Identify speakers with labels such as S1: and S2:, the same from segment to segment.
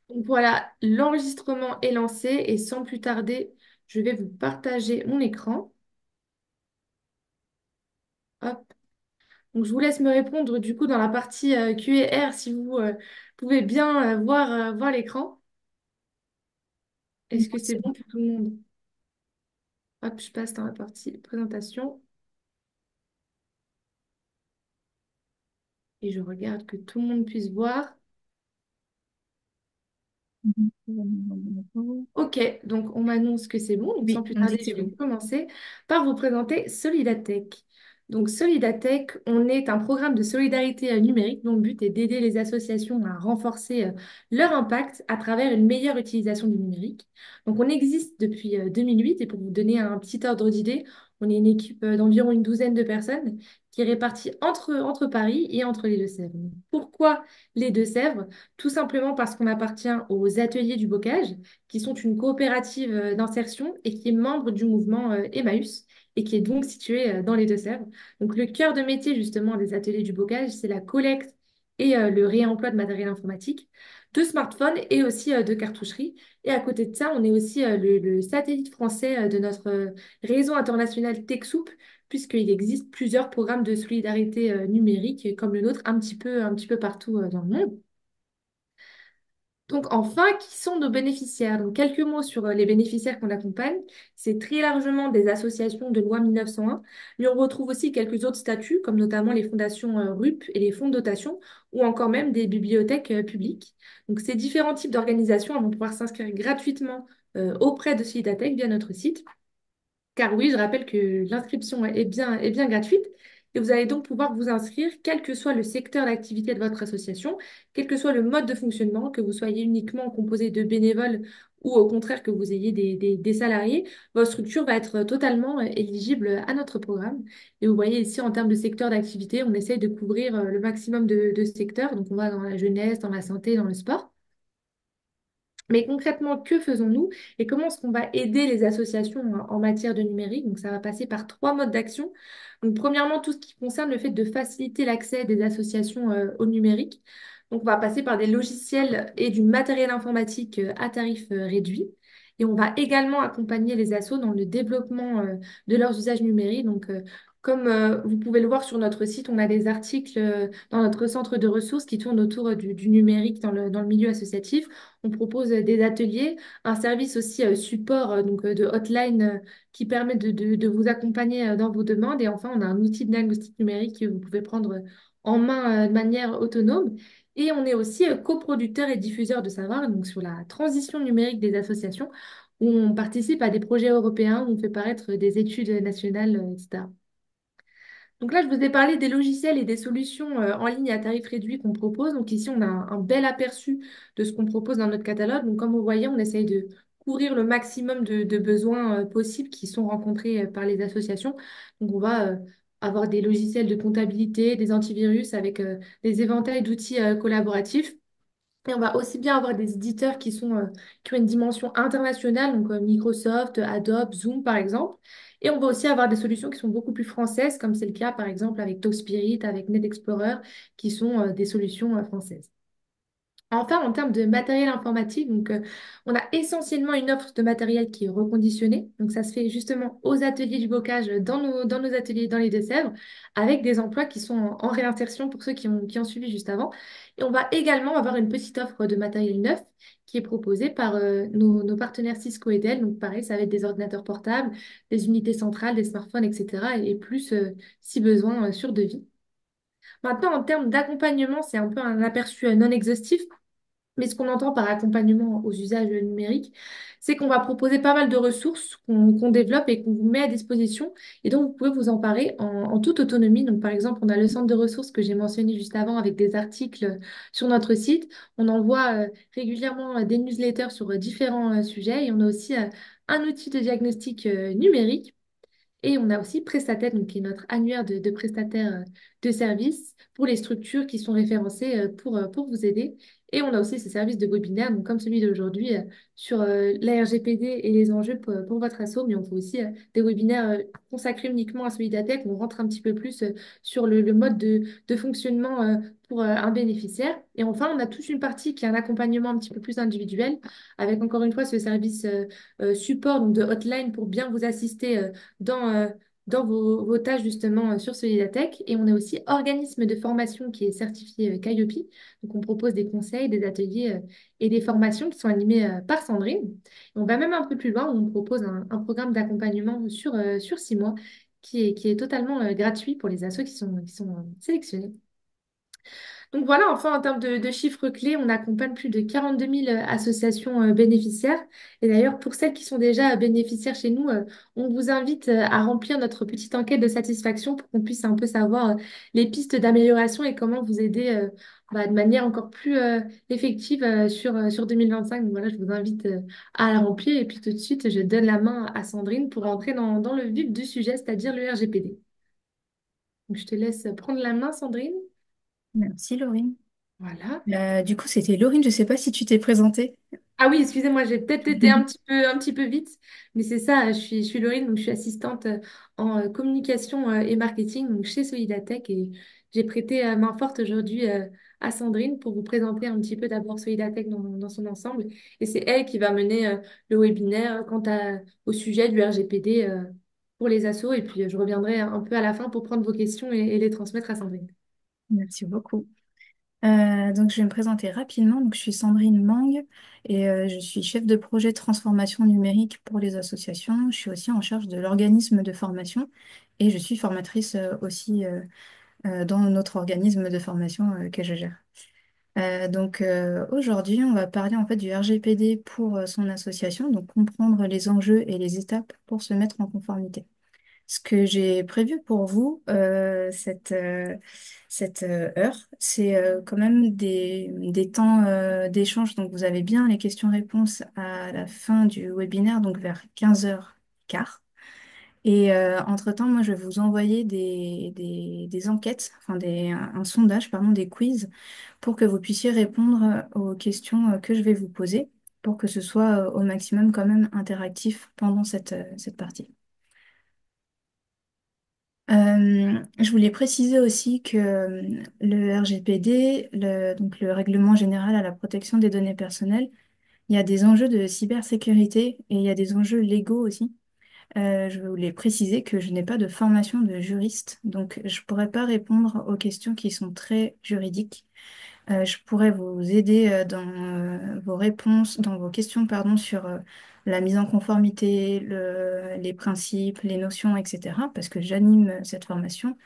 S1: Donc voilà, l'enregistrement est lancé et sans plus tarder, je vais vous partager mon écran. Hop. Donc je vous laisse me répondre du coup dans la partie Q&R si vous pouvez bien voir l'écran. Est-ce que c'est bon pour tout le monde? Hop, je passe dans la partie présentation et je regarde que tout le monde puisse voir. Ok, donc on m'annonce que c'est bon. Donc sans
S2: Oui,
S1: plus
S2: on me dit
S1: tarder,
S2: que c'est
S1: je vais
S2: bon.
S1: commencer par vous présenter Solidatech. Donc Solidatech, on est un programme de solidarité numérique dont le but est d'aider les associations à renforcer leur impact à travers une meilleure utilisation du numérique. Donc on existe depuis 2008 et pour vous donner un petit ordre d'idée, on est une équipe d'environ une douzaine de personnes qui est répartie entre Paris et entre les Deux-Sèvres. Donc, pourquoi les Deux-Sèvres? Tout simplement parce qu'on appartient aux Ateliers du Bocage qui sont une coopérative d'insertion et qui est membre du mouvement Emmaüs et qui est donc située dans les Deux-Sèvres. Donc le cœur de métier justement des ateliers du bocage, c'est la collecte et le réemploi de matériel informatique, de smartphones et aussi de cartoucheries. Et à côté de ça, on est aussi le satellite français de notre réseau international TechSoup, puisqu'il existe plusieurs programmes de solidarité numérique comme le nôtre un petit peu partout dans le monde. Donc enfin, qui sont nos bénéficiaires? Donc quelques mots sur les bénéficiaires qu'on accompagne. C'est très largement des associations de loi 1901, mais on retrouve aussi quelques autres statuts, comme notamment les fondations RUP et les fonds de dotation, ou encore même des bibliothèques publiques. Donc ces différents types d'organisations elles vont pouvoir s'inscrire gratuitement auprès de Solidatech via notre site. Car oui, je rappelle que l'inscription est bien gratuite et vous allez donc pouvoir vous inscrire quel que soit le secteur d'activité de votre association, quel que soit le mode de fonctionnement, que vous soyez uniquement composé de bénévoles ou au contraire que vous ayez des salariés, votre structure va être totalement éligible à notre programme. Et vous voyez ici, en termes de secteur d'activité, on essaye de couvrir le maximum de secteurs. Donc on va dans la jeunesse, dans la santé, dans le sport. Mais concrètement, que faisons-nous et comment est-ce qu'on va aider les associations en matière de numérique? Donc, ça va passer par trois modes d'action. Donc, premièrement, tout ce qui concerne le fait de faciliter l'accès des associations au numérique. Donc, on va passer par des logiciels et du matériel informatique à tarif réduit. Et on va également accompagner les assos dans le développement de leurs usages numériques. Donc, comme vous pouvez le voir sur notre site, on a des articles dans notre centre de ressources qui tournent autour du numérique dans le milieu associatif. On propose des ateliers, un service aussi support de hotline qui permet de vous accompagner dans vos demandes. Et enfin, on a un outil de diagnostic numérique que vous pouvez prendre en main de manière autonome. Et on est aussi coproducteur et diffuseur de savoir donc sur la transition numérique des associations, où on participe à des projets européens, où on fait paraître des études nationales, etc. Donc là, je vous ai parlé des logiciels et des solutions en ligne à tarif réduit qu'on propose. Donc ici, on a un bel aperçu de ce qu'on propose dans notre catalogue. Donc comme vous voyez, on essaye de couvrir le maximum de besoins possibles qui sont rencontrés par les associations. Donc on va avoir des logiciels de comptabilité, des antivirus avec des éventails d'outils collaboratifs. Et on va aussi bien avoir des éditeurs qui ont une dimension internationale, donc Microsoft, Adobe, Zoom par exemple. Et on va aussi avoir des solutions qui sont beaucoup plus françaises, comme c'est le cas par exemple avec TalkSpirit, avec NetExplorer, qui sont des solutions françaises. Enfin, en termes de matériel informatique, on a essentiellement une offre de matériel qui est reconditionné. Donc, ça se fait justement aux ateliers du bocage, dans nos ateliers dans les Deux-Sèvres, avec des emplois qui sont en réinsertion pour ceux qui ont suivi juste avant. Et on va également avoir une petite offre de matériel neuf qui est proposée par nos partenaires Cisco et Dell. Donc, pareil, ça va être des ordinateurs portables, des unités centrales, des smartphones, etc. Et plus, si besoin, sur devis. Maintenant, en termes d'accompagnement, c'est un peu un aperçu non exhaustif. Mais ce qu'on entend par accompagnement aux usages numériques, c'est qu'on va proposer pas mal de ressources qu'on développe et qu'on vous met à disposition. Et donc, vous pouvez vous emparer en toute autonomie. Donc, par exemple, on a le centre de ressources que j'ai mentionné juste avant avec des articles sur notre site. On envoie régulièrement des newsletters sur différents sujets. Et on a aussi un outil de diagnostic numérique. Et on a aussi Prestatet, donc, qui est notre annuaire de prestataires de services pour les structures qui sont référencées pour vous aider. Et on a aussi ces services de webinaire, donc comme celui d'aujourd'hui, sur la RGPD et les enjeux pour votre asso, mais on fait aussi des webinaires consacrés uniquement à Solidatech. On rentre un petit peu plus sur le mode de fonctionnement pour un bénéficiaire. Et enfin, on a toute une partie qui est un accompagnement un petit peu plus individuel, avec encore une fois ce service support, donc de hotline pour bien vous assister dans vos tâches justement sur Solidatech. Et on est aussi organisme de formation qui est certifié Calliope. Donc on propose des conseils, des ateliers et des formations qui sont animées par Sandrine. Et on va même un peu plus loin, où on propose un programme d'accompagnement sur 6 mois qui est totalement gratuit pour les assos qui sont sélectionnés. Donc voilà, enfin, en termes de chiffres clés, on accompagne plus de 42 000 associations bénéficiaires. Et d'ailleurs, pour celles qui sont déjà bénéficiaires chez nous, on vous invite à remplir notre petite enquête de satisfaction pour qu'on puisse un peu savoir les pistes d'amélioration et comment vous aider de manière encore plus effective sur 2025. Donc voilà, je vous invite à la remplir. Et puis tout de suite, je donne la main à Sandrine pour entrer dans le vif du sujet, c'est-à-dire le RGPD. Donc je te laisse prendre la main, Sandrine.
S2: Merci Laurine.
S1: Voilà.
S2: Du coup, c'était Laurine, je ne sais pas si tu t'es présentée.
S1: Ah oui, excusez-moi, j'ai peut-être été un petit peu vite, mais c'est ça, je suis Laurine, donc je suis assistante en communication et marketing donc chez Solidatech et j'ai prêté main forte aujourd'hui à Sandrine pour vous présenter un petit peu d'abord Solidatech dans son ensemble et c'est elle qui va mener le webinaire au sujet du RGPD pour les assos et puis je reviendrai un peu à la fin pour prendre vos questions et les transmettre à Sandrine.
S2: Merci beaucoup. Donc, je vais me présenter rapidement. Donc, je suis Sandrine Mang et je suis chef de projet transformation numérique pour les associations. Je suis aussi en charge de l'organisme de formation et je suis formatrice aussi dans notre organisme de formation que je gère. Aujourd'hui, on va parler en fait du RGPD pour son association, donc comprendre les enjeux et les étapes pour se mettre en conformité. Ce que j'ai prévu pour vous, cette heure, c'est quand même des temps d'échange. Donc, vous avez bien les questions-réponses à la fin du webinaire, donc vers 15h15. Et entre-temps, moi, je vais vous envoyer des enquêtes, enfin un sondage, pardon, des quiz, pour que vous puissiez répondre aux questions que je vais vous poser, pour que ce soit au maximum quand même interactif pendant cette partie. Je voulais préciser aussi que le RGPD, donc le Règlement général à la protection des données personnelles, il y a des enjeux de cybersécurité et il y a des enjeux légaux aussi. Je voulais préciser que je n'ai pas de formation de juriste, donc je ne pourrais pas répondre aux questions qui sont très juridiques. Je pourrais vous aider dans vos réponses, dans vos questions, pardon, sur la mise en conformité, les principes, les notions, etc. Parce que j'anime cette formation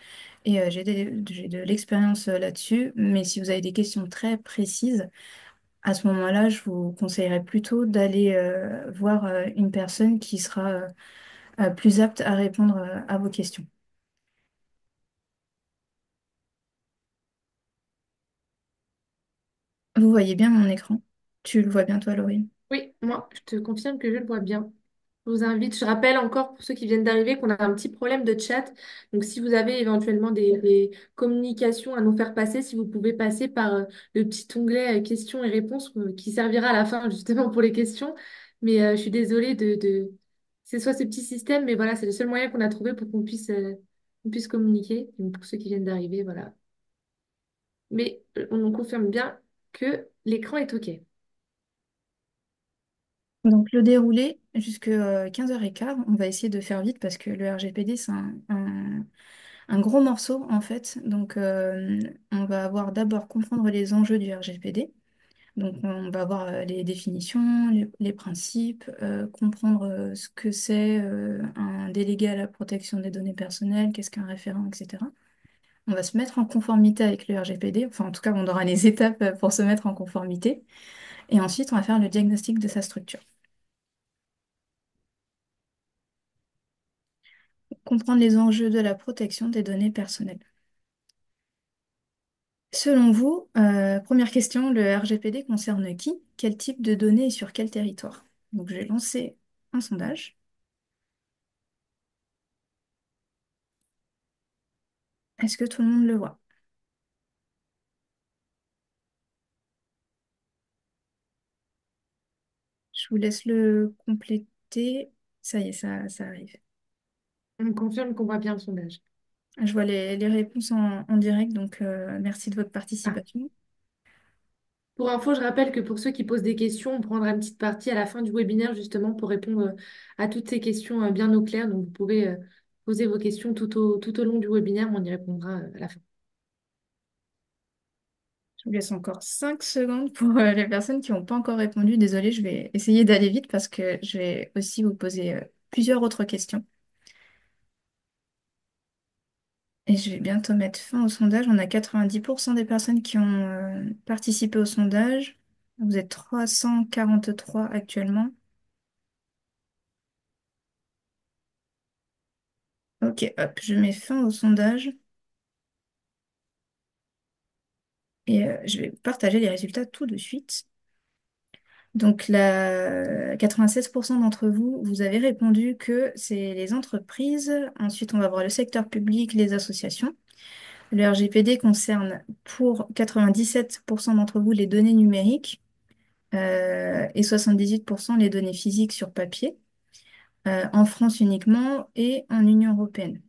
S2: et j'ai de l'expérience là-dessus. Mais si vous avez des questions très précises, à ce moment-là, je vous conseillerais plutôt d'aller voir une personne qui sera plus apte à répondre à vos questions. Vous voyez bien mon écran? Tu le vois bien, toi, Laurine?
S1: Oui, moi, je te confirme que je le vois bien. Je vous invite, je rappelle encore pour ceux qui viennent d'arriver qu'on a un petit problème de chat. Donc, si vous avez éventuellement des communications à nous faire passer, si vous pouvez passer par le petit onglet questions et réponses qui servira à la fin justement pour les questions. Mais je suis désolée c'est soit ce petit système, mais voilà, c'est le seul moyen qu'on a trouvé pour qu'on puisse communiquer. Donc, pour ceux qui viennent d'arriver, voilà. Mais on nous confirme bien que l'écran est OK.
S2: Donc le déroulé, jusqu'à 15h15, on va essayer de faire vite parce que le RGPD, c'est un gros morceau en fait. Donc on va avoir d'abord comprendre les enjeux du RGPD. Donc on va voir les définitions, les principes, comprendre ce que c'est un délégué à la protection des données personnelles, qu'est-ce qu'un référent, etc. On va se mettre en conformité avec le RGPD, enfin en tout cas on aura les étapes pour se mettre en conformité. Et ensuite on va faire le diagnostic de sa structure. Comprendre les enjeux de la protection des données personnelles. Selon vous, première question, le RGPD concerne qui? Quel type de données et sur quel territoire? Donc, j'ai lancé un sondage. Est-ce que tout le monde le voit? Je vous laisse le compléter. Ça y est, ça arrive.
S1: On confirme qu'on voit bien le sondage.
S2: Je vois les réponses en direct, donc merci de votre
S1: Ah.
S2: participation.
S1: Pour info, je rappelle que pour ceux qui posent des questions, on prendra une petite partie à la fin du webinaire justement pour répondre à toutes ces questions bien au clair. Donc vous pouvez poser vos questions tout au long du webinaire, mais on y répondra à la fin.
S2: Je vous laisse encore 5 secondes pour les personnes qui n'ont pas encore répondu. Désolée, je vais essayer d'aller vite parce que je vais aussi vous poser plusieurs autres questions. Et je vais bientôt mettre fin au sondage. On a 90% des personnes qui ont participé au sondage. Vous êtes 343 actuellement. Ok, hop, je mets fin au sondage et je vais partager les résultats tout de suite. Donc, 96% d'entre vous, vous avez répondu que c'est les entreprises. Ensuite, on va voir le secteur public, les associations. Le RGPD concerne pour 97% d'entre vous les données numériques et 78% les données physiques sur papier, en France uniquement et en Union européenne.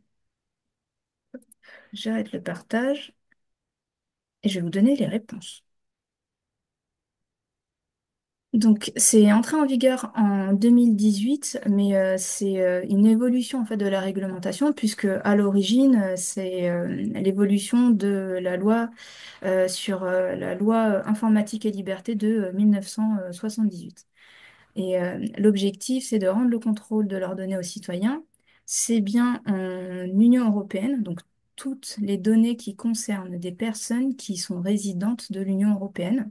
S2: J'arrête le partage et je vais vous donner les réponses. Donc, c'est entré en vigueur en 2018, mais c'est une évolution en fait de la réglementation, puisque à l'origine, c'est l'évolution de la loi sur la loi informatique et liberté de 1978. Et l'objectif, c'est de rendre le contrôle de leurs données aux citoyens. C'est bien en Union européenne, donc toutes les données qui concernent des personnes qui sont résidentes de l'Union européenne.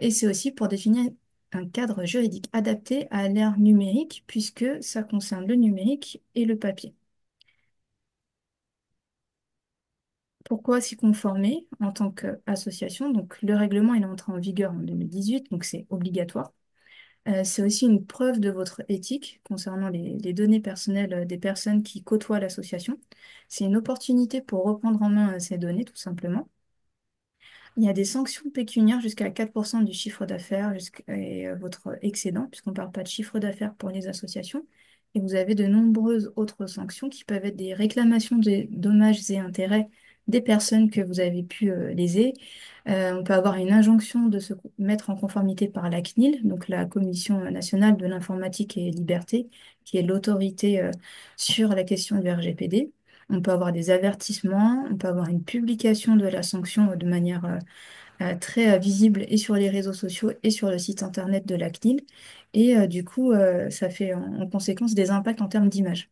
S2: Et c'est aussi pour définir un cadre juridique adapté à l'ère numérique, puisque ça concerne le numérique et le papier. Pourquoi s'y conformer en tant qu'association? Donc, le règlement il est entré en vigueur en 2018, donc c'est obligatoire. C'est aussi une preuve de votre éthique concernant les données personnelles des personnes qui côtoient l'association. C'est une opportunité pour reprendre en main ces données, tout simplement. Il y a des sanctions pécuniaires jusqu'à 4% du chiffre d'affaires et votre excédent, puisqu'on ne parle pas de chiffre d'affaires pour les associations. Et vous avez de nombreuses autres sanctions qui peuvent être des réclamations des dommages et intérêts des personnes que vous avez pu léser. On peut avoir une injonction de se mettre en conformité par la CNIL, donc la Commission nationale de l'informatique et liberté, qui est l'autorité sur la question du RGPD. On peut avoir des avertissements, on peut avoir une publication de la sanction de manière très visible et sur les réseaux sociaux et sur le site internet de la CNIL. Et du coup, ça fait en conséquence des impacts en termes d'image.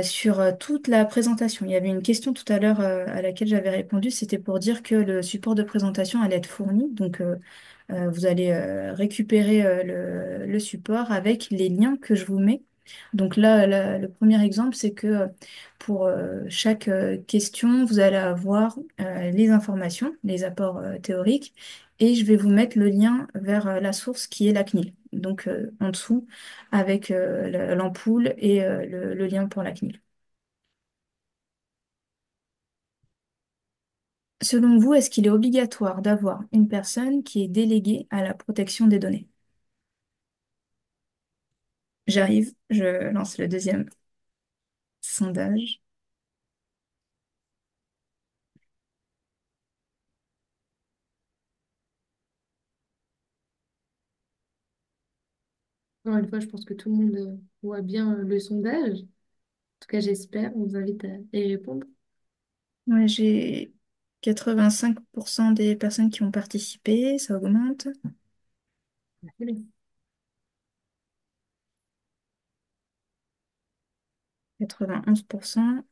S2: Sur toute la présentation, il y avait une question tout à l'heure à laquelle j'avais répondu, c'était pour dire que le support de présentation allait être fourni. Donc, vous allez récupérer le support avec les liens que je vous mets. Donc là, le premier exemple, c'est que pour chaque question, vous allez avoir les informations, les apports théoriques, et je vais vous mettre le lien vers la source qui est la CNIL. Donc en dessous, avec l'ampoule et le lien pour la CNIL. Selon vous, est-ce qu'il est obligatoire d'avoir une personne qui est déléguée à la protection des données? J'arrive, je lance le deuxième sondage.
S1: Encore une fois, je pense que tout le monde voit bien le sondage. En tout cas, j'espère. On vous invite à y répondre.
S2: Ouais, j'ai 85% des personnes qui ont participé, ça augmente.
S1: Très bien.
S2: 91%.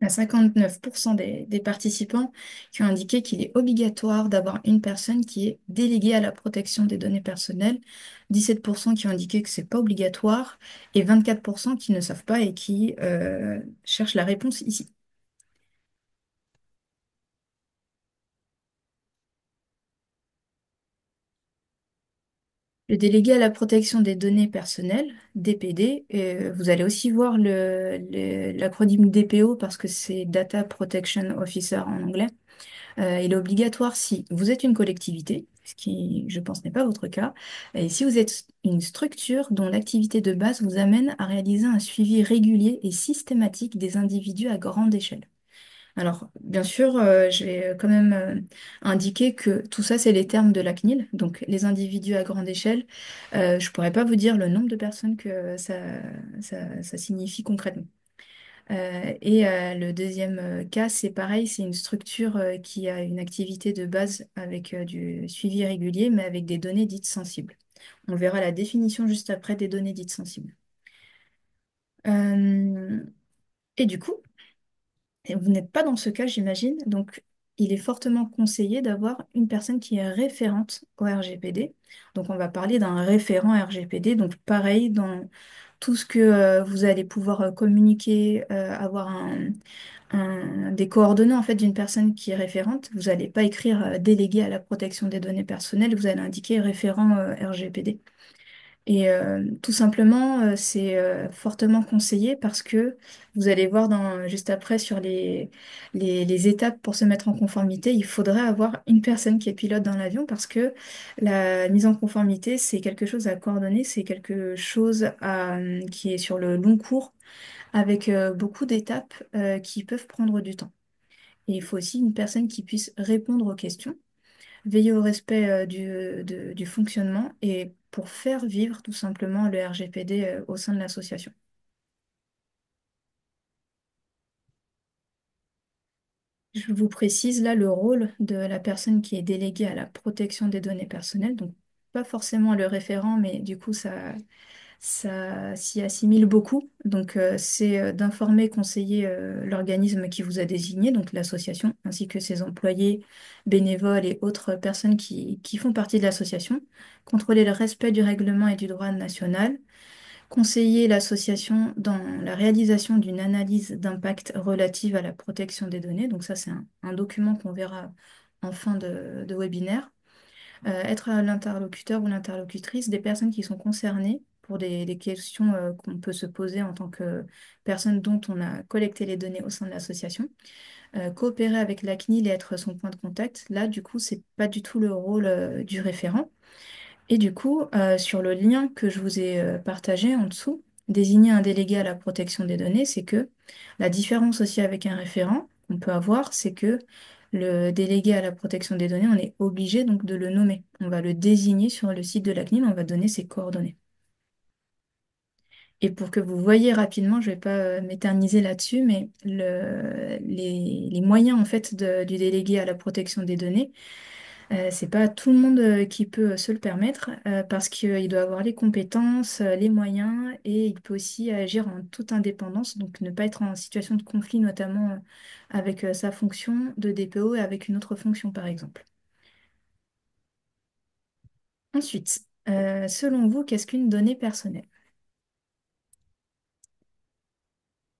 S2: À 59% des participants qui ont indiqué qu'il est obligatoire d'avoir une personne qui est déléguée à la protection des données personnelles, 17% qui ont indiqué que c'est pas obligatoire et 24% qui ne savent pas et qui cherchent la réponse ici. Le délégué à la protection des données personnelles, DPD, vous allez aussi voir l'acronyme DPO parce que c'est Data Protection Officer en anglais. Il est obligatoire si vous êtes une collectivité, ce qui, je pense, n'est pas votre cas, et si vous êtes une structure dont l'activité de base vous amène à réaliser un suivi régulier et systématique des individus à grande échelle. Alors, bien sûr, je vais quand même indiquer que tout ça, c'est les termes de la CNIL, donc les individus à grande échelle. Je ne pourrais pas vous dire le nombre de personnes que ça signifie concrètement. Le deuxième cas, c'est pareil, c'est une structure qui a une activité de base avec du suivi régulier, mais avec des données dites sensibles. On verra la définition juste après des données dites sensibles. Euh, et du coup, et vous n'êtes pas dans ce cas, j'imagine, donc il est fortement conseillé d'avoir une personne qui est référente au RGPD. Donc on va parler d'un référent RGPD, donc pareil dans tout ce que vous allez pouvoir communiquer, avoir des coordonnées en fait d'une personne qui est référente. Vous n'allez pas écrire délégué à la protection des données personnelles, vous allez indiquer référent RGPD. Tout simplement, c'est fortement conseillé parce que vous allez voir juste après sur les étapes pour se mettre en conformité, il faudrait avoir une personne qui est pilote dans l'avion parce que la mise en conformité, c'est quelque chose à coordonner, c'est quelque chose qui est sur le long cours avec beaucoup d'étapes qui peuvent prendre du temps. Et il faut aussi une personne qui puisse répondre aux questions, veiller au respect du fonctionnement et pour faire vivre tout simplement le RGPD au sein de l'association. Je vous précise là le rôle de la personne qui est déléguée à la protection des données personnelles, donc pas forcément le référent, mais du coup ça s'y assimile beaucoup. Donc, c'est d'informer, conseiller l'organisme qui vous a désigné, donc l'association, ainsi que ses employés, bénévoles et autres personnes qui font partie de l'association, contrôler le respect du règlement et du droit national, conseiller l'association dans la réalisation d'une analyse d'impact relative à la protection des données. Donc, ça, c'est un document qu'on verra en fin de webinaire être l'interlocuteur ou l'interlocutrice des personnes qui sont concernées pour des questions qu'on peut se poser en tant que personne dont on a collecté les données au sein de l'association. Coopérer avec la CNIL et être son point de contact, là, du coup, c'est pas du tout le rôle du référent. Et du coup, sur le lien que je vous ai partagé en dessous, désigner un délégué à la protection des données, c'est que la différence aussi avec un référent qu'on peut avoir, c'est que le délégué à la protection des données, on est obligé donc de le nommer. On va le désigner sur le site de la CNIL, on va donner ses coordonnées. Et pour que vous voyez rapidement, je ne vais pas m'éterniser là-dessus, mais les moyens en fait du délégué à la protection des données, c'est pas tout le monde qui peut se le permettre parce qu'il doit avoir les compétences, les moyens et il peut aussi agir en toute indépendance, donc ne pas être en situation de conflit notamment avec sa fonction de DPO et avec une autre fonction par exemple. Ensuite, selon vous, qu'est-ce qu'une donnée personnelle?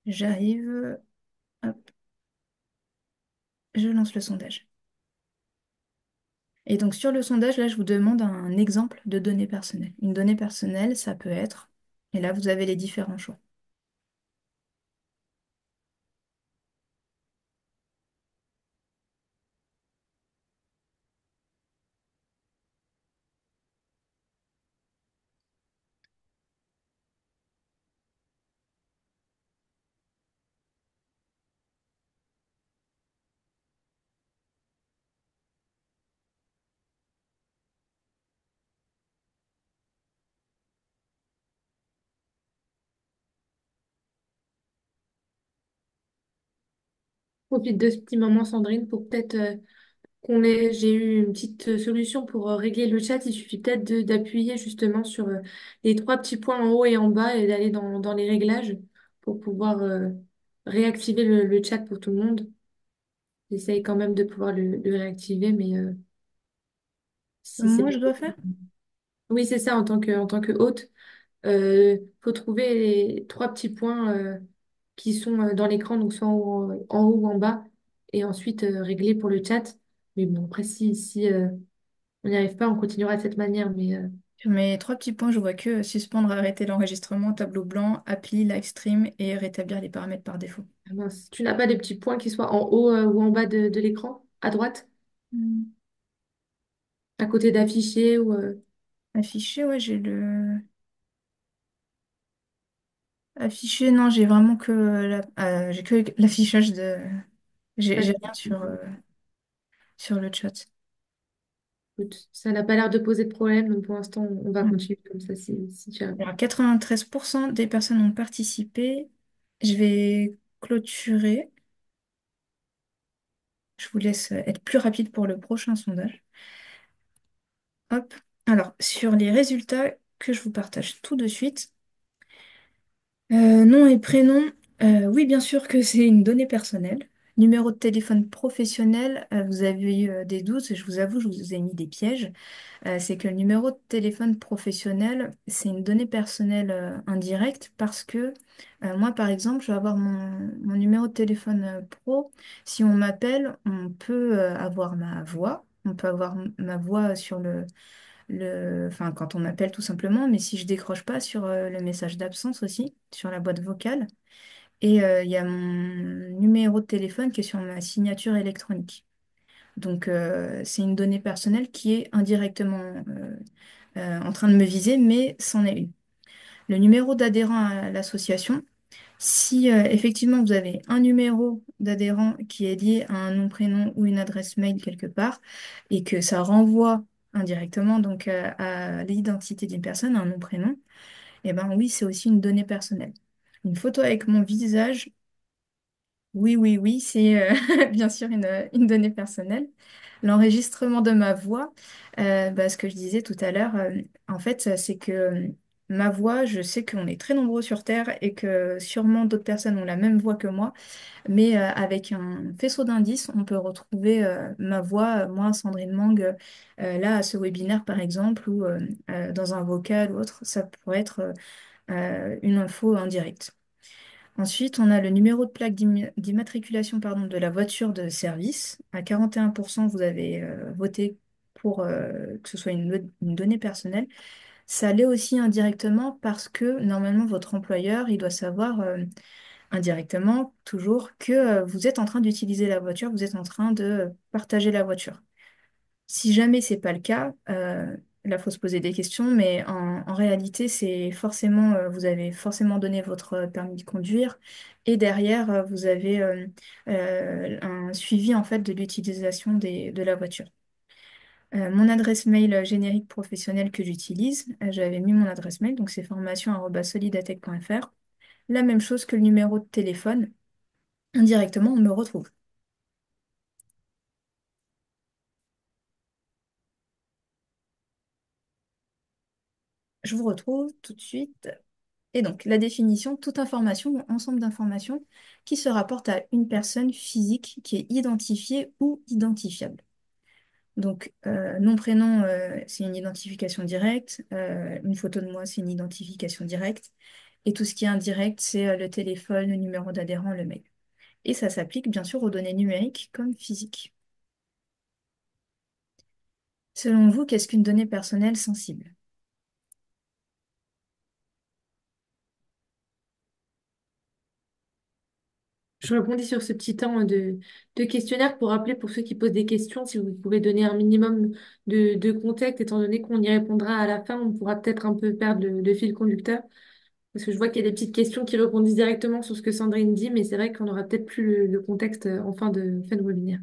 S2: J'arrive, hop, je lance le sondage. Et donc sur le sondage, là, je vous demande un exemple de donnée personnelle. Une donnée personnelle, ça peut être, et là, vous avez les différents choix.
S1: Profite de ce petit moment, Sandrine, pour peut-être j'ai eu une petite solution pour régler le chat. Il suffit peut-être d'appuyer justement sur les trois petits points en haut et en bas et d'aller dans les réglages pour pouvoir réactiver le chat pour tout le monde. J'essaye quand même de pouvoir le réactiver, mais si c'est
S2: Moi,
S1: pas
S2: je dois
S1: possible.
S2: faire?
S1: Oui, c'est ça, en tant que hôte. Faut trouver les trois petits points qui sont dans l'écran, donc soit en haut ou en bas, et ensuite régler pour le chat. Mais bon, après, si on n'y arrive pas, on continuera de cette manière. Mais
S2: Sur mes trois petits points, je vois que suspendre, arrêter l'enregistrement, tableau blanc, appli, live stream et rétablir les paramètres par défaut.
S1: Ah mince. Tu n'as pas des petits points qui soient en haut ou en bas de l'écran, à droite,
S2: Hmm.
S1: à côté d'afficher ou
S2: Affiché, ouais, j'ai le. Affiché, non, j'ai vraiment que j'ai que l'affichage de. J'ai rien sur le chat.
S1: écoute, ça n'a pas l'air de poser de problème, donc pour l'instant, on va
S2: Hmm.
S1: continuer comme ça si tu arrives.
S2: Alors, 93% des personnes ont participé. Je vais clôturer. Je vous laisse être plus rapide pour le prochain sondage. Hop. Alors, sur les résultats que je vous partage tout de suite, nom et prénom, oui, bien sûr que c'est une donnée personnelle. Numéro de téléphone professionnel, vous avez eu des doutes, je vous avoue, je vous ai mis des pièges. C'est que le numéro de téléphone professionnel, c'est une donnée personnelle indirecte parce que moi, par exemple, je vais avoir mon numéro de téléphone pro. Si on m'appelle, on peut avoir ma voix. On peut avoir ma voix sur enfin, quand on m'appelle tout simplement, mais si je décroche pas sur le message d'absence aussi, sur la boîte vocale. Et il y a mon numéro de téléphone qui est sur ma signature électronique. Donc, c'est une donnée personnelle qui est indirectement en train de me viser, mais c'en est une. Le numéro d'adhérent à l'association, si effectivement vous avez un numéro d'adhérent qui est lié à un nom, prénom ou une adresse mail quelque part, et que ça renvoie indirectement donc à l'identité d'une personne, à un nom, prénom, eh ben oui, c'est aussi une donnée personnelle. Une photo avec mon visage, oui, oui, oui, c'est bien sûr une donnée personnelle. L'enregistrement de ma voix, ce que je disais tout à l'heure, en fait, c'est que ma voix, je sais qu'on est très nombreux sur Terre et que sûrement d'autres personnes ont la même voix que moi, mais avec un faisceau d'indices, on peut retrouver ma voix, moi, Sandrine Mang, là, à ce webinaire, par exemple, ou dans un vocal ou autre, ça pourrait être une info indirecte. Ensuite, on a le numéro de plaque d'immatriculation pardon, de la voiture de service. À 41%, vous avez voté pour que ce soit une donnée personnelle. Ça l'est aussi indirectement parce que normalement, votre employeur, il doit savoir indirectement toujours que vous êtes en train d'utiliser la voiture, vous êtes en train de partager la voiture. Si jamais c'est pas le cas, là, il faut se poser des questions, mais en réalité, c'est forcément, vous avez forcément donné votre permis de conduire et derrière, vous avez un suivi en fait de l'utilisation de la voiture. Mon adresse mail générique professionnelle que j'utilise, j'avais mis mon adresse mail, donc c'est formation@solidatech.fr. La même chose que le numéro de téléphone, indirectement, on me retrouve. Je vous retrouve tout de suite. Et donc, la définition, toute information ou ensemble d'informations qui se rapporte à une personne physique qui est identifiée ou identifiable. Donc, nom, prénom, c'est une identification directe. Une photo de moi, c'est une identification directe. Et tout ce qui est indirect, c'est le téléphone, le numéro d'adhérent, le mail. Et ça s'applique bien sûr aux données numériques comme physiques. Selon vous, qu'est-ce qu'une donnée personnelle sensible?
S1: Je répondis sur ce petit temps de questionnaire pour rappeler pour ceux qui posent des questions, si vous pouvez donner un minimum de contexte, étant donné qu'on y répondra à la fin, on pourra peut-être un peu perdre le fil conducteur. Parce que je vois qu'il y a des petites questions qui rebondissent directement sur ce que Sandrine dit, mais c'est vrai qu'on aura peut-être plus le contexte en fin de webinaire.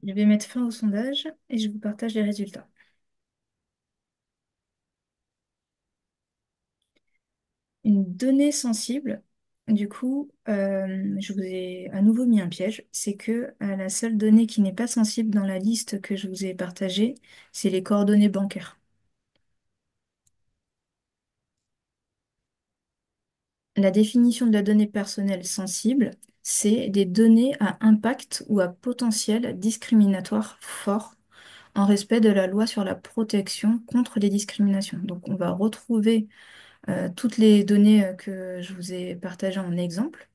S2: Je vais mettre fin au sondage et je vous partage les résultats. Une donnée sensible, du coup, je vous ai à nouveau mis un piège, c'est que la seule donnée qui n'est pas sensible dans la liste que je vous ai partagée, c'est les coordonnées bancaires. La définition de la donnée personnelle sensible, c'est des données à impact ou à potentiel discriminatoire fort en respect de la loi sur la protection contre les discriminations. Donc, on va retrouver toutes les données que je vous ai partagées en exemple,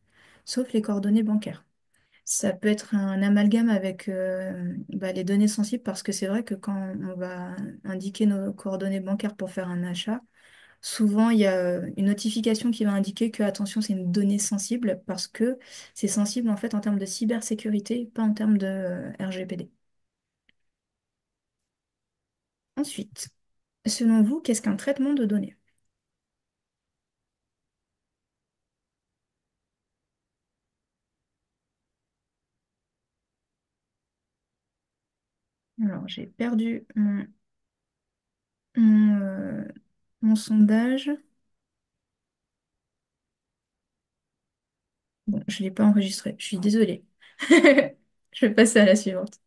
S2: sauf les coordonnées bancaires. Ça peut être un amalgame avec les données sensibles parce que c'est vrai que quand on va indiquer nos coordonnées bancaires pour faire un achat, souvent il y a une notification qui va indiquer que attention, c'est une donnée sensible parce que c'est sensible en fait en termes de cybersécurité, pas en termes de RGPD. Ensuite, selon vous, qu'est-ce qu'un traitement de données? Alors, j'ai perdu mon, euh, mon sondage. Bon, je ne l'ai pas enregistré, je suis désolée. Je vais passer à la suivante.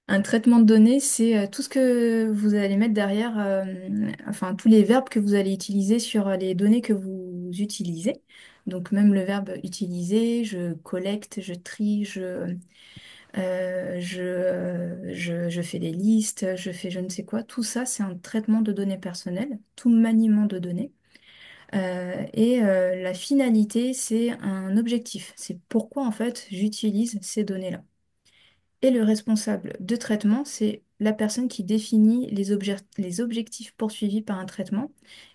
S2: Un traitement de données, c'est tout ce que vous allez mettre derrière, enfin tous les verbes que vous allez utiliser sur les données que vous utilisez. Donc même le verbe utiliser, je collecte, je trie, je fais des listes, je fais je ne sais quoi. Tout ça, c'est un traitement de données personnelles, tout maniement de données. La finalité, c'est un objectif. C'est pourquoi en fait j'utilise ces données-là. Et le responsable de traitement, c'est la personne qui définit les objectifs poursuivis par un traitement.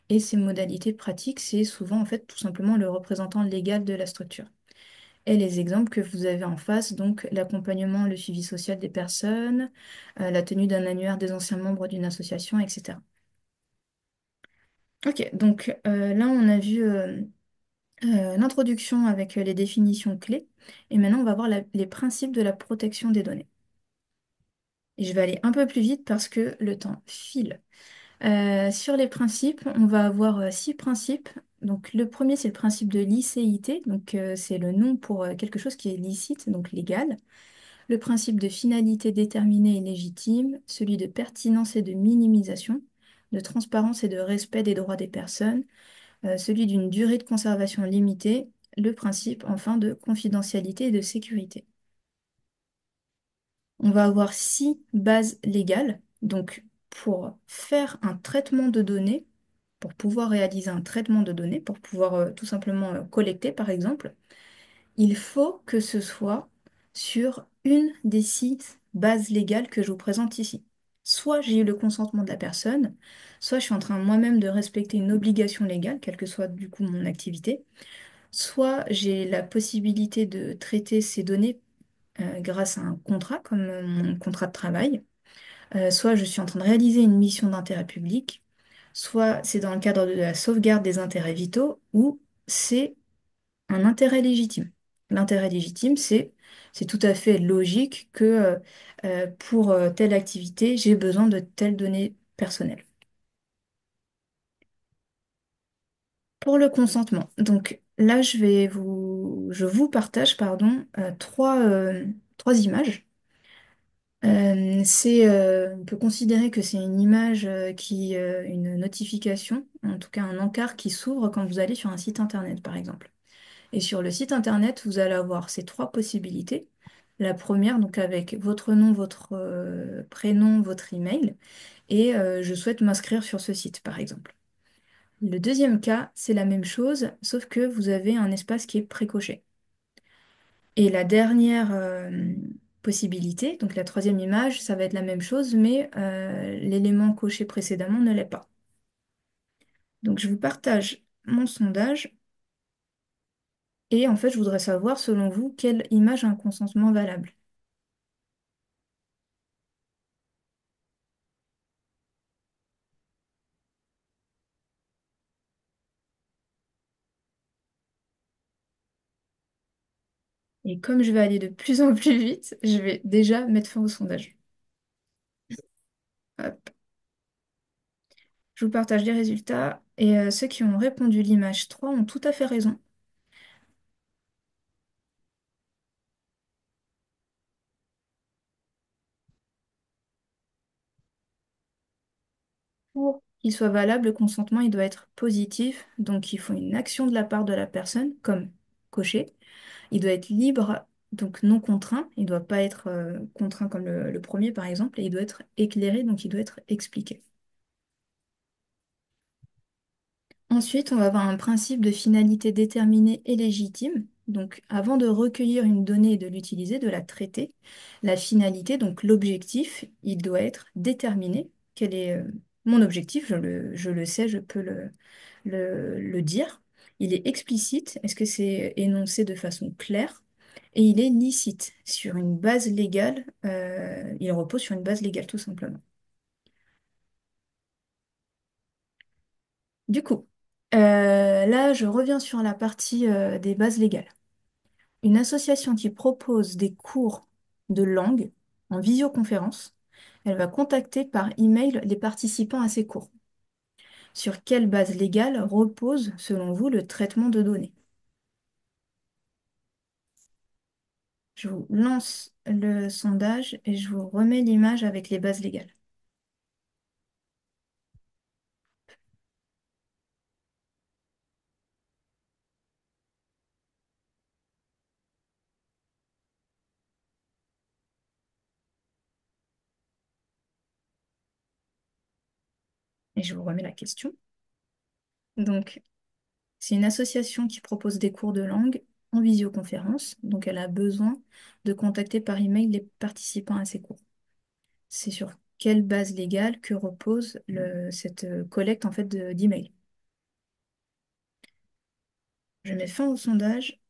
S2: Et ses modalités pratiques, c'est souvent en fait tout simplement le représentant légal de la structure. Et les exemples que vous avez en face, donc l'accompagnement, le suivi social des personnes, la tenue d'un annuaire des anciens membres d'une association, etc. Ok, donc là on a vu l'introduction avec les définitions clés. Et maintenant on va voir les principes de la protection des données. Et je vais aller un peu plus vite parce que le temps file. Sur les principes, on va avoir 6 principes. Donc le premier, c'est le principe de licéité. Donc c'est le nom pour quelque chose qui est licite, donc légal. Le principe de finalité déterminée et légitime, celui de pertinence et de minimisation, de transparence et de respect des droits des personnes, celui d'une durée de conservation limitée, le principe enfin de confidentialité et de sécurité. On va avoir 6 bases légales. Donc, pour faire un traitement de données, pour pouvoir réaliser un traitement de données, pour pouvoir tout simplement collecter, par exemple, il faut que ce soit sur une des 6 bases légales que je vous présente ici. Soit j'ai eu le consentement de la personne, soit je suis en train moi-même de respecter une obligation légale, quelle que soit du coup mon activité, soit j'ai la possibilité de traiter ces données grâce à un contrat, comme mon contrat de travail. Soit je suis en train de réaliser une mission d'intérêt public, soit c'est dans le cadre de la sauvegarde des intérêts vitaux, ou c'est un intérêt légitime. L'intérêt légitime, c'est tout à fait logique que pour telle activité, j'ai besoin de telles données personnelles. Pour le consentement, donc là, je vous partage, pardon, trois images. On peut considérer que c'est une image une notification, en tout cas un encart qui s'ouvre quand vous allez sur un site internet, par exemple. Et sur le site internet, vous allez avoir ces 3 possibilités. La première, donc avec votre nom, votre prénom, votre email, et je souhaite m'inscrire sur ce site, par exemple. Le deuxième cas, c'est la même chose, sauf que vous avez un espace qui est précoché. Et la dernière possibilité, donc la troisième image, ça va être la même chose, mais l'élément coché précédemment ne l'est pas. Donc je vous partage mon sondage et en fait je voudrais savoir selon vous quelle image a un consentement valable. Et comme je vais aller de plus en plus vite, je vais déjà mettre fin au sondage. Hop. Je vous partage les résultats et ceux qui ont répondu l'image 3 ont tout à fait raison. Pour qu'il soit valable, le consentement il doit être positif, donc il faut une action de la part de la personne, comme cocher. Il doit être libre, donc non contraint. Il ne doit pas être contraint comme le premier, par exemple, et il doit être éclairé, donc il doit être expliqué. Ensuite, on va avoir un principe de finalité déterminée et légitime. Donc, avant de recueillir une donnée et de l'utiliser, de la traiter, la finalité, donc l'objectif, il doit être déterminé. Quel est mon objectif? Je le sais, je peux le dire. Il est explicite. Est-ce que c'est énoncé de façon claire? Et il est licite, sur une base légale. Il repose sur une base légale, tout simplement. Du coup, là, je reviens sur la partie des bases légales. Une association qui propose des cours de langue en visioconférence, elle va contacter par email les participants à ces cours. Sur quelle base légale repose, selon vous, le traitement de données? Je vous lance le sondage et je vous remets l'image avec les bases légales. Et je vous remets la question. Donc, c'est une association qui propose des cours de langue en visioconférence, donc elle a besoin de contacter par email les participants à ces cours. C'est sur quelle base légale que repose cette collecte en fait d'emails. Je mets fin au sondage,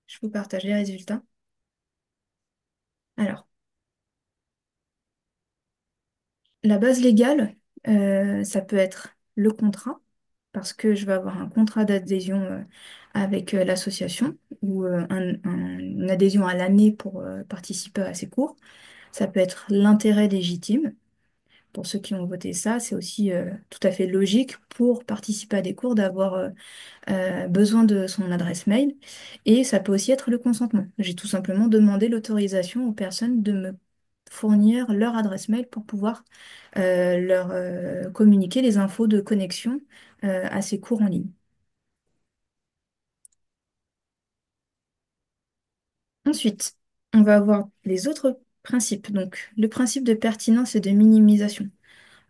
S2: je vous partage les résultats. Alors, la base légale, ça peut être le contrat, parce que je vais avoir un contrat d'adhésion avec l'association ou une adhésion à l'année pour participer à ces cours. Ça peut être l'intérêt légitime. Pour ceux qui ont voté ça, c'est aussi tout à fait logique pour participer à des cours d'avoir besoin de son adresse mail. Et ça peut aussi être le consentement. J'ai tout simplement demandé l'autorisation aux personnes de me fournir leur adresse mail pour pouvoir leur communiquer les infos de connexion à ces cours en ligne. Ensuite, on va avoir les autres principes. Donc, le principe de pertinence et de minimisation.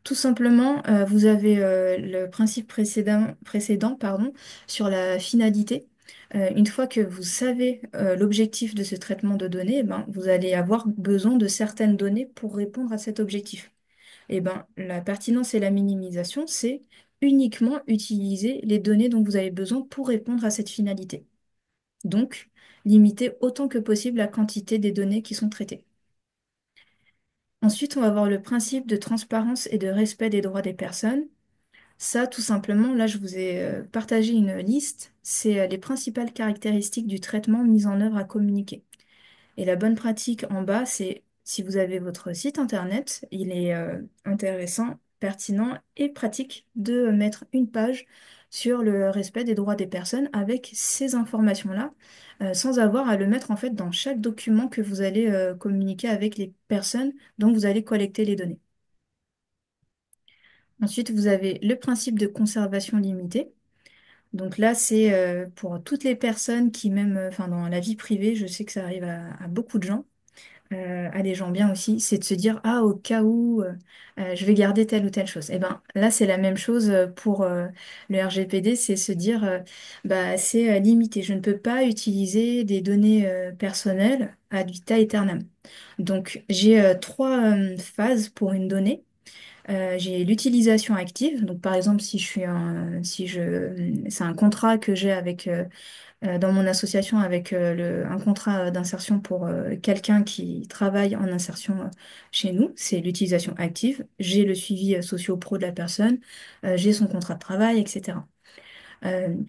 S2: Tout simplement, vous avez le principe précédent, pardon, sur la finalité. Une fois que vous savez l'objectif de ce traitement de données, eh ben, vous allez avoir besoin de certaines données pour répondre à cet objectif. Eh ben, la pertinence et la minimisation, c'est uniquement utiliser les données dont vous avez besoin pour répondre à cette finalité. Donc, limiter autant que possible la quantité des données qui sont traitées. Ensuite, on va avoir le principe de transparence et de respect des droits des personnes. Ça, tout simplement, là, je vous ai partagé une liste. C'est les principales caractéristiques du traitement mis en œuvre à communiquer. Et la bonne pratique en bas, c'est si vous avez votre site internet, il est intéressant, pertinent et pratique de mettre une page sur le respect des droits des personnes avec ces informations-là, sans avoir à le mettre en fait dans chaque document que vous allez communiquer avec les personnes dont vous allez collecter les données. Ensuite, vous avez le principe de conservation limitée. Donc là, c'est pour toutes les personnes qui, même enfin, dans la vie privée, je sais que ça arrive à beaucoup de gens, à des gens bien aussi, c'est de se dire, ah, au cas où je vais garder telle ou telle chose. Et ben là, c'est la même chose pour le RGPD, c'est se dire, bah, c'est limité. Je ne peux pas utiliser des données personnelles ad vitam aeternam. Donc, j'ai trois phases pour une donnée. J'ai l'utilisation active. Donc, par exemple, c'est un contrat que j'ai avec, dans mon association avec un contrat d'insertion pour quelqu'un qui travaille en insertion chez nous. C'est l'utilisation active. J'ai le suivi socio-pro de la personne. J'ai son contrat de travail, etc.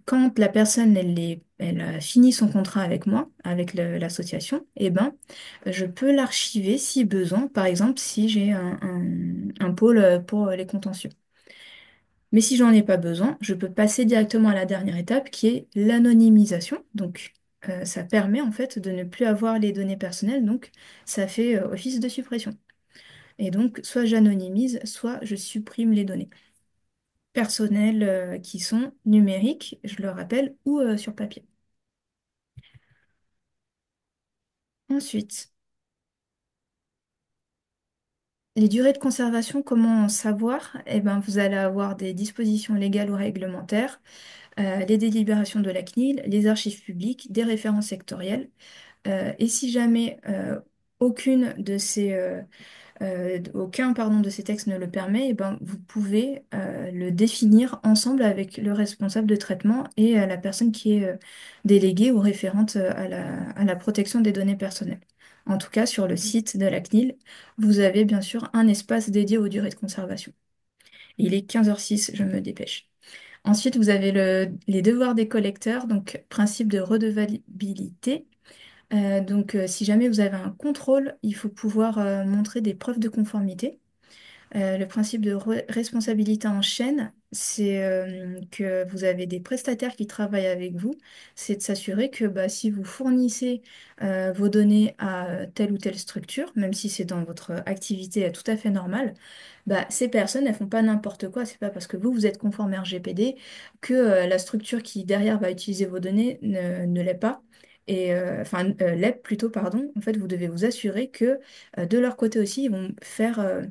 S2: Quand la personne elle a fini son contrat avec moi, avec l'association, eh ben, je peux l'archiver si besoin, par exemple si j'ai un pôle pour les contentieux. Mais si j'en ai pas besoin, je peux passer directement à la dernière étape qui est l'anonymisation. Donc, ça permet en fait de ne plus avoir les données personnelles, donc ça fait office de suppression. Et donc, soit j'anonymise, soit je supprime les données personnelles qui sont numériques, je le rappelle, ou sur papier. Ensuite, les durées de conservation, comment en savoir? Eh ben, vous allez avoir des dispositions légales ou réglementaires, les délibérations de la CNIL, les archives publiques, des références sectorielles. Et si jamais aucun pardon, de ces textes ne le permet, eh ben, vous pouvez le définir ensemble avec le responsable de traitement et la personne qui est déléguée ou référente à la protection des données personnelles. En tout cas, sur le site de la CNIL, vous avez bien sûr un espace dédié aux durées de conservation. Il est 15h06, je me dépêche. Ensuite, vous avez les devoirs des collecteurs, donc principe de redevabilité. Si jamais vous avez un contrôle, il faut pouvoir montrer des preuves de conformité. Le principe de responsabilité en chaîne, c'est que vous avez des prestataires qui travaillent avec vous. C'est de s'assurer que bah, si vous fournissez vos données à telle ou telle structure, même si c'est dans votre activité tout à fait normale, bah, ces personnes, elles font pas n'importe quoi. C'est pas parce que vous êtes conforme RGPD que la structure qui derrière va utiliser vos données ne l'est pas. L'est plutôt, pardon. En fait, vous devez vous assurer que de leur côté aussi, ils vont faire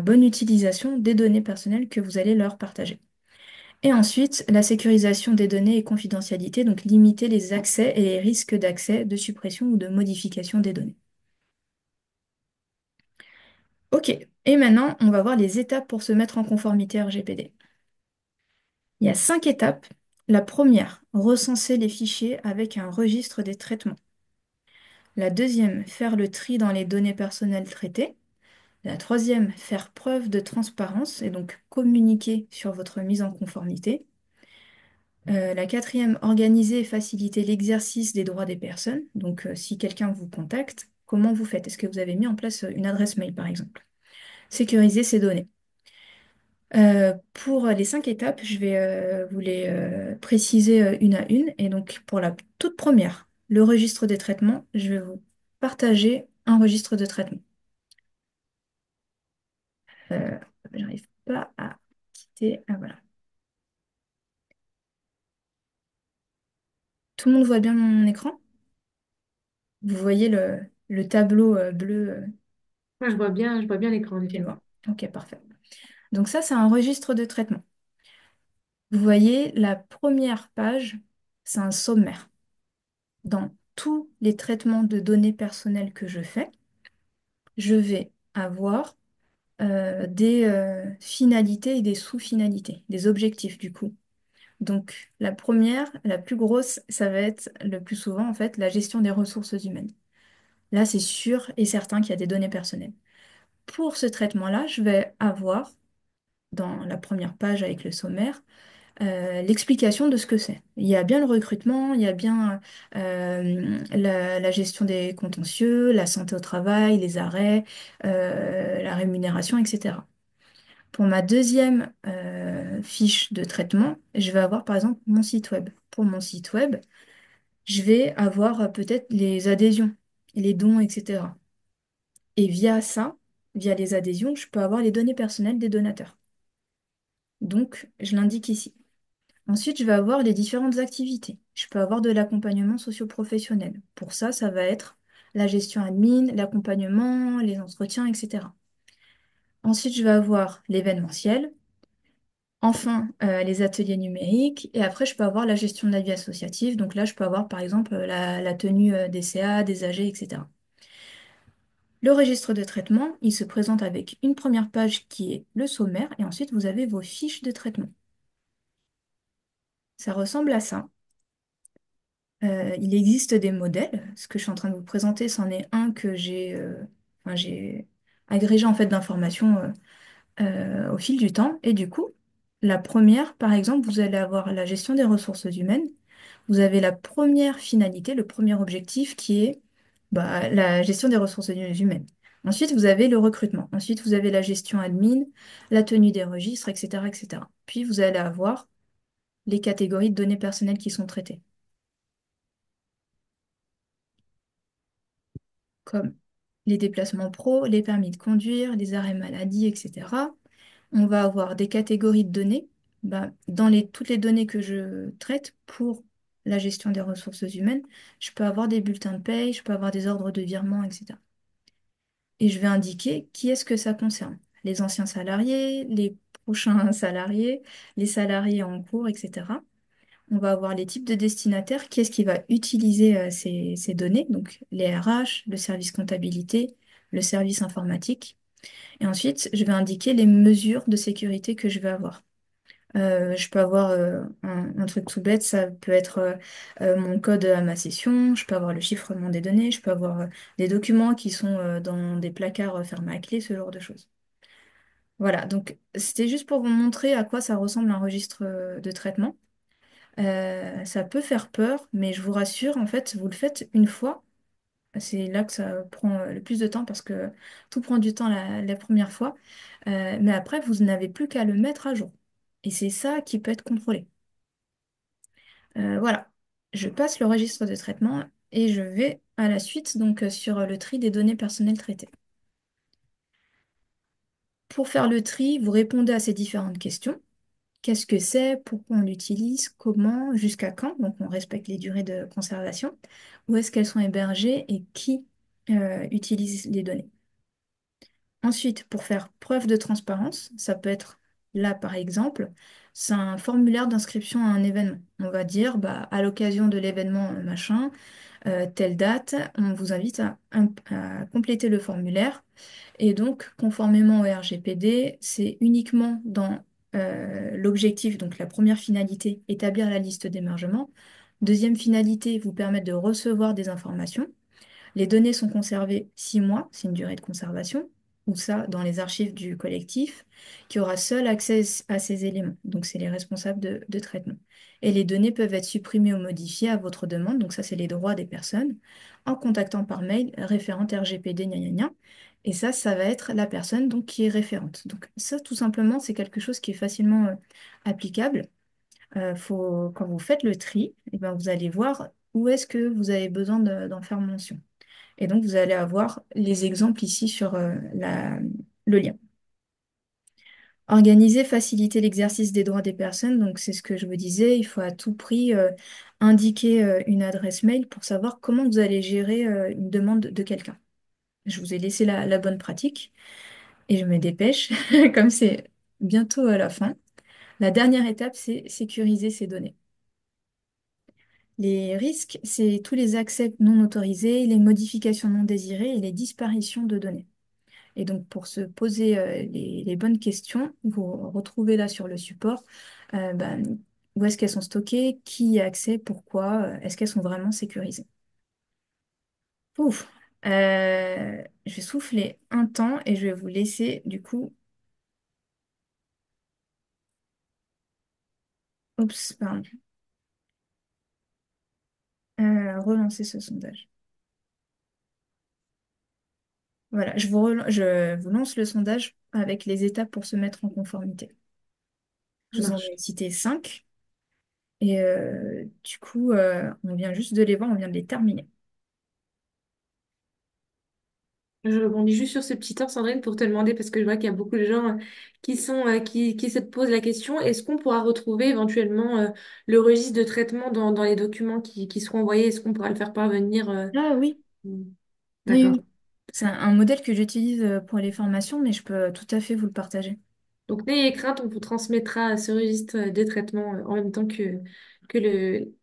S2: bonne utilisation des données personnelles que vous allez leur partager. Et ensuite, la sécurisation des données et confidentialité, donc limiter les accès et les risques d'accès, de suppression ou de modification des données. Ok, et maintenant, on va voir les étapes pour se mettre en conformité RGPD. Il y a 5 étapes. La première, recenser les fichiers avec un registre des traitements. La deuxième, faire le tri dans les données personnelles traitées. La troisième, faire preuve de transparence et donc communiquer sur votre mise en conformité. La quatrième, organiser et faciliter l'exercice des droits des personnes. Donc, si quelqu'un vous contacte, comment vous faites? Est-ce que vous avez mis en place une adresse mail, par exemple? Sécuriser ces données. Pour les 5 étapes, je vais vous les préciser une à une. Et donc, pour la toute première, le registre des traitements, je vais vous partager un registre de traitement. Euh, J'arrive pas à quitter. Ah, voilà. Tout le monde voit bien mon écran? Vous voyez le tableau bleu
S1: Moi, je vois bien l'écran, en
S2: chez
S1: effet.
S2: moi. Ok, parfait. Donc ça, c'est un registre de traitement. Vous voyez, la première page, c'est un sommaire. Dans tous les traitements de données personnelles que je fais, je vais avoir des finalités et des sous-finalités, des objectifs du coup. Donc la première, la plus grosse, ça va être le plus souvent en fait la gestion des ressources humaines. Là, c'est sûr et certain qu'il y a des données personnelles. Pour ce traitement-là, je vais avoir dans la première page avec le sommaire l'explication de ce que c'est. Il y a bien le recrutement, il y a bien la gestion des contentieux, la santé au travail, les arrêts, la rémunération, etc. Pour ma deuxième fiche de traitement, je vais avoir par exemple mon site web. Pour mon site web, je vais avoir peut-être les adhésions, les dons, etc. Et via ça, via les adhésions, je peux avoir les données personnelles des donateurs. Donc, je l'indique ici. Ensuite, je vais avoir les différentes activités. Je peux avoir de l'accompagnement socio-professionnel. Pour ça, ça va être la gestion admin, l'accompagnement, les entretiens, etc. Ensuite, je vais avoir l'événementiel. Enfin, les ateliers numériques. Et après, je peux avoir la gestion de la vie associative. Donc là, je peux avoir, par exemple, la tenue des CA, des AG, etc. Le registre de traitement, il se présente avec une première page qui est le sommaire. Et ensuite, vous avez vos fiches de traitement. Ça ressemble à ça. Il existe des modèles. Ce que je suis en train de vous présenter, c'en est un que j'ai agrégé en fait d'informations au fil du temps. Et du coup, La première, par exemple, vous allez avoir la gestion des ressources humaines. Vous avez la première finalité, le premier objectif qui est la gestion des ressources humaines. Ensuite, vous avez le recrutement. Ensuite, vous avez la gestion admin, la tenue des registres, etc., etc. Puis, vous allez avoir les catégories de données personnelles qui sont traitées, comme les déplacements pro, les permis de conduire, les arrêts maladie, etc. On va avoir des catégories de données. Dans toutes les données que je traite pour la gestion des ressources humaines, je peux avoir des bulletins de paye, je peux avoir des ordres de virement, etc. Et je vais indiquer qui est-ce que ça concerne. Les anciens salariés, les prochains salariés, les salariés en cours, etc. On va avoir les types de destinataires, qui est-ce qui va utiliser ces données, donc les RH, le service comptabilité, le service informatique. Et ensuite, je vais indiquer les mesures de sécurité que je vais avoir. Je peux avoir un truc tout bête, ça peut être mon code à ma session, je peux avoir le chiffrement des données, je peux avoir des documents qui sont dans des placards fermés à clé, ce genre de choses. Voilà, donc c'était juste pour vous montrer à quoi ça ressemble un registre de traitement. Ça peut faire peur, mais je vous rassure, en fait, vous le faites une fois. C'est là que ça prend le plus de temps parce que tout prend du temps la première fois. Mais après, vous n'avez plus qu'à le mettre à jour. Et c'est ça qui peut être contrôlé. Voilà, je passe le registre de traitement et je vais à la suite donc sur le tri des données personnelles traitées. Pour faire le tri, vous répondez à ces différentes questions. Qu'est-ce que c'est? Pourquoi on l'utilise? Comment? Jusqu'à quand? Donc on respecte les durées de conservation. Où est-ce qu'elles sont hébergées et qui utilise les données? Ensuite, pour faire preuve de transparence, ça peut être là par exemple, c'est un formulaire d'inscription à un événement. On va dire, à l'occasion de l'événement machin, telle date, on vous invite à compléter le formulaire. Et donc, conformément au RGPD, c'est uniquement dans l'objectif, donc la première finalité, établir la liste d'hébergement. Deuxième finalité, vous permettre de recevoir des informations. Les données sont conservées 6 mois, c'est une durée de conservation, ou ça dans les archives du collectif, qui aura seul accès à ces éléments. Donc, c'est les responsables de traitement. Et les données peuvent être supprimées ou modifiées à votre demande. Donc, ça, c'est les droits des personnes, en contactant par mail référente RGPD, gna gna gna. Et ça va être la personne donc, qui est référente. Donc, ça, tout simplement, c'est quelque chose qui est facilement applicable. Quand vous faites le tri, eh ben, vous allez voir où est-ce que vous avez besoin d'en faire mention. Et donc, vous allez avoir les exemples ici sur le lien. Organiser, faciliter l'exercice des droits des personnes. Donc, c'est ce que je vous disais. Il faut à tout prix indiquer une adresse mail pour savoir comment vous allez gérer une demande de quelqu'un. Je vous ai laissé la bonne pratique et je me dépêche, comme c'est bientôt à la fin. La dernière étape, c'est sécuriser ces données. Les risques, c'est tous les accès non autorisés, les modifications non désirées et les disparitions de données. Et donc, pour se poser les bonnes questions, vous retrouvez là sur le support où est-ce qu'elles sont stockées, qui y a accès, pourquoi, est-ce qu'elles sont vraiment sécurisées. Ouf. Je vais souffler un temps et je vais vous laisser du coup, oups, pardon, relancer ce sondage. Voilà, je vous lance le sondage avec les étapes pour se mettre en conformité.
S1: Ça
S2: Je vous en
S1: marche.
S2: ai cité 5 et du coup, on vient juste de les voir, on vient de les terminer.
S1: Je rebondis juste sur ce petit temps, Sandrine, pour te demander, parce que je vois qu'il y a beaucoup de gens qui se posent la question, est-ce qu'on pourra retrouver éventuellement le registre de traitement dans les documents qui seront envoyés? Est-ce qu'on pourra le faire parvenir
S2: Ah oui,
S1: Mm.
S2: oui,
S1: D'accord.
S2: oui. C'est un modèle que j'utilise pour les formations, mais je peux tout à fait vous le partager.
S1: Donc, n'ayez crainte, on vous transmettra ce registre de traitement en même temps que le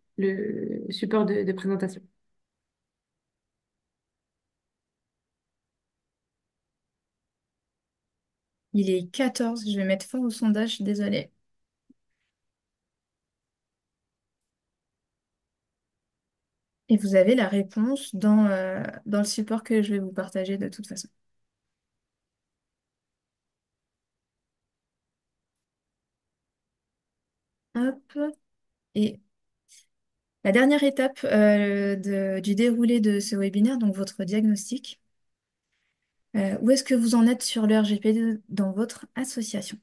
S1: support de présentation.
S2: Il est 14, je vais mettre fin au sondage, désolée. Et vous avez la réponse dans le support que je vais vous partager de toute façon. Hop. Et la dernière étape du déroulé de ce webinaire, donc votre diagnostic. Où est-ce que vous en êtes sur le RGPD dans votre association?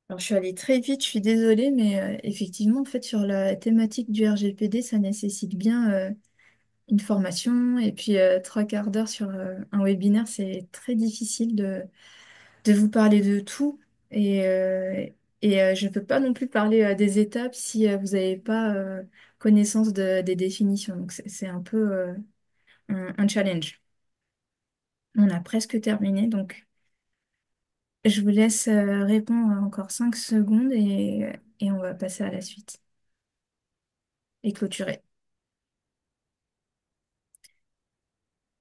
S2: Alors, je suis allée très vite, je suis désolée, mais effectivement, en fait, sur la thématique du RGPD, ça nécessite bien une formation et puis 3 quarts d'heure sur un webinaire, c'est très difficile de vous parler de tout. Et je ne peux pas non plus parler des étapes si vous n'avez pas connaissance des définitions. Donc, c'est un peu un challenge. On a presque terminé, donc je vous laisse répondre encore 5 secondes et on va passer à la suite et clôturer.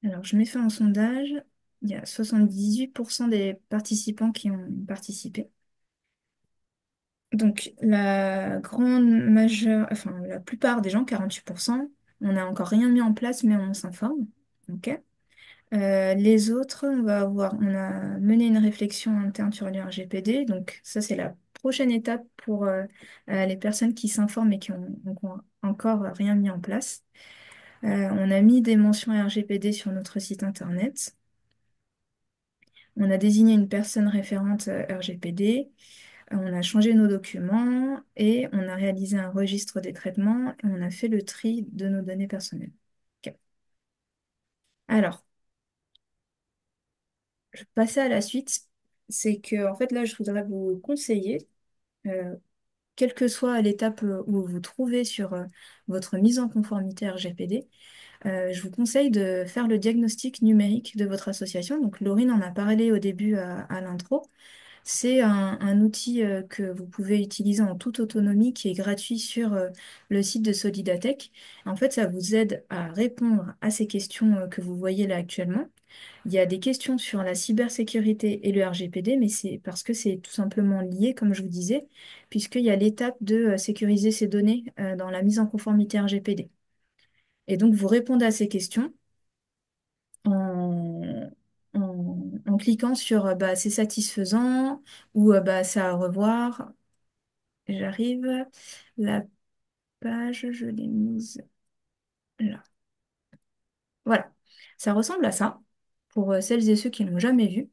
S2: Alors, je mets fin au sondage. Il y a 78% des participants qui ont participé. Donc, la grande majeure, enfin, la plupart des gens, 48%, on n'a encore rien mis en place, mais on s'informe. OK. Les autres, on a mené une réflexion interne sur le RGPD. Donc, ça, c'est la prochaine étape pour les personnes qui s'informent et qui ont encore rien mis en place. On a mis des mentions RGPD sur notre site internet. On a désigné une personne référente RGPD. On a changé nos documents et on a réalisé un registre des traitements et on a fait le tri de nos données personnelles. Ok. Alors, je vais passer à la suite. C'est que, en fait, là, je voudrais vous conseiller, euh, quelle que soit l'étape où vous vous trouvez sur votre mise en conformité RGPD, je vous conseille de faire le diagnostic numérique de votre association. Donc, Laurine en a parlé au début à l'intro. C'est un outil que vous pouvez utiliser en toute autonomie qui est gratuit sur le site de Solidatech. En fait, ça vous aide à répondre à ces questions que vous voyez là actuellement. Il y a des questions sur la cybersécurité et le RGPD, mais c'est parce que c'est tout simplement lié, comme je vous disais, puisqu'il y a l'étape de sécuriser ces données dans la mise en conformité RGPD. Et donc, vous répondez à ces questions en, en cliquant sur bah, c'est satisfaisant ou bah, c'est à revoir. J'arrive, la page, je l'ai mise là. Voilà, ça ressemble à ça pour celles et ceux qui ne l'ont jamais vu.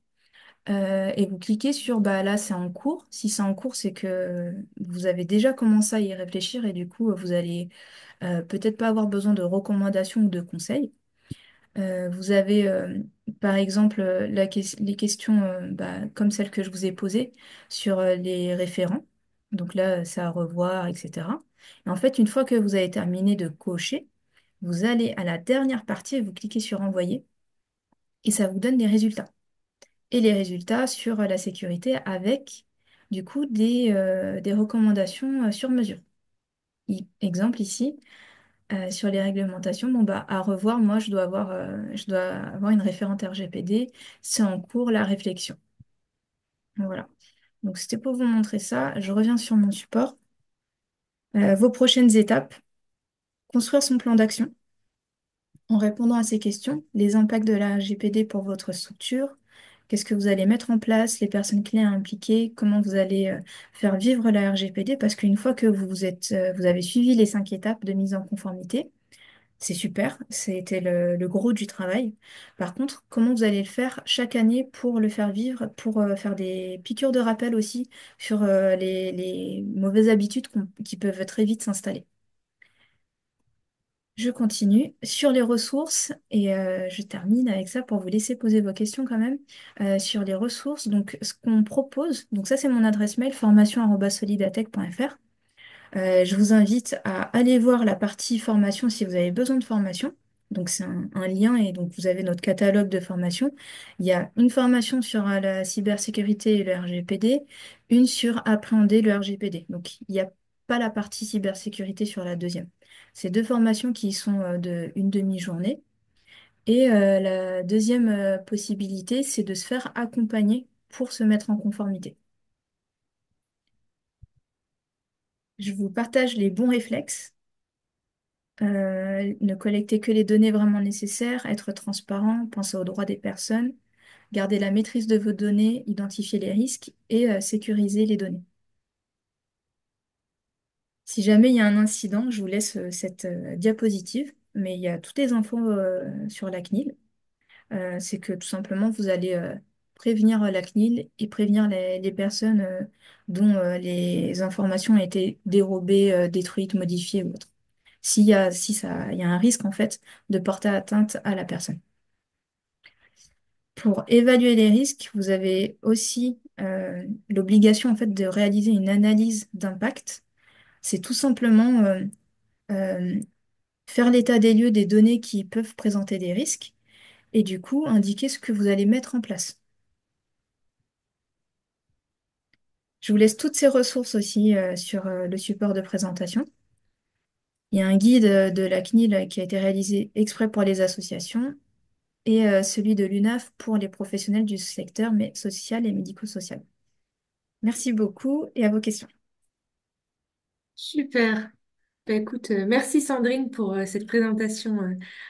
S2: Et vous cliquez sur bah, là, c'est en cours. Si c'est en cours, c'est que vous avez déjà commencé à y réfléchir et du coup, vous allez peut-être pas avoir besoin de recommandations ou de conseils. Vous avez par exemple les questions bah, comme celles que je vous ai posées sur les référents. Donc là, c'est à revoir, etc. Et en fait, une fois que vous avez terminé de cocher, vous allez à la dernière partie et vous cliquez sur Envoyer et ça vous donne les résultats. Et les résultats sur la sécurité avec du coup des recommandations sur mesure. Exemple ici. Sur les réglementations, bon bah à revoir, moi je dois avoir une référente RGPD, c'est en cours la réflexion. Voilà. Donc c'était pour vous montrer ça. Je reviens sur mon support. Vos prochaines étapes, construire son plan d'action en répondant à ces questions, les impacts de la RGPD pour votre structure, qu'est-ce que vous allez mettre en place, les personnes clés à impliquer, comment vous allez faire vivre la RGPD, parce qu'une fois que vous avez suivi les 5 étapes de mise en conformité, c'est super, c'était le gros du travail. Par contre, comment vous allez le faire chaque année pour le faire vivre, pour faire des piqûres de rappel aussi sur les mauvaises habitudes qui peuvent très vite s'installer. Je continue sur les ressources et je termine avec ça pour vous laisser poser vos questions quand même. Sur les ressources, donc ce qu'on propose, donc ça c'est mon adresse mail formation@solidatech.fr. Je vous invite à aller voir la partie formation si vous avez besoin de formation. Donc c'est un lien et donc vous avez notre catalogue de formation. Il y a une formation sur la cybersécurité et le RGPD, une sur appréhender le RGPD. Donc il n'y a pas la partie cybersécurité sur la deuxième. C'est 2 formations qui sont de une demi-journée. Et la deuxième possibilité, c'est de se faire accompagner pour se mettre en conformité. Je vous partage les bons réflexes. Ne collecter que les données vraiment nécessaires, être transparent, penser aux droits des personnes, garder la maîtrise de vos données, identifier les risques et sécuriser les données. Si jamais il y a un incident, je vous laisse cette diapositive, mais il y a toutes les infos sur la CNIL. C'est que tout simplement, vous allez prévenir la CNIL et prévenir les personnes dont les informations ont été dérobées, détruites, modifiées ou autres. Il y a un risque en fait de porter atteinte à la personne. Pour évaluer les risques, vous avez aussi l'obligation en fait de réaliser une analyse d'impact. C'est tout simplement euh, faire l'état des lieux des données qui peuvent présenter des risques et du coup indiquer ce que vous allez mettre en place. Je vous laisse toutes ces ressources aussi sur le support de présentation. Il y a un guide de la CNIL qui a été réalisé exprès pour les associations et celui de l'UNAF pour les professionnels du secteur mais social et médico-social. Merci beaucoup et à vos questions.
S1: Super. Bah, écoute, merci Sandrine pour cette présentation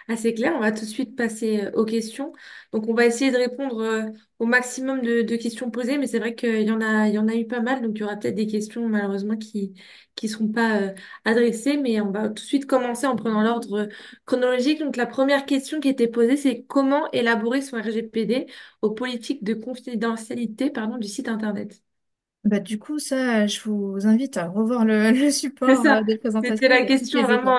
S1: assez claire. On va tout de suite passer aux questions. Donc, on va essayer de répondre au maximum de questions posées, mais c'est vrai qu'il y en a eu pas mal, donc il y aura peut-être des questions malheureusement qui seront pas adressées, mais on va tout de suite commencer en prenant l'ordre chronologique. Donc, la première question qui était posée, c'est comment élaborer son RGPD aux politiques de confidentialité, pardon, du site Internet.
S2: Bah, du coup, ça, je vous invite à revoir le
S1: C'est
S2: support
S1: ça.
S2: de
S1: C'était
S2: présentation. Il
S1: la
S2: y a toutes
S1: question
S2: les étapes.
S1: vraiment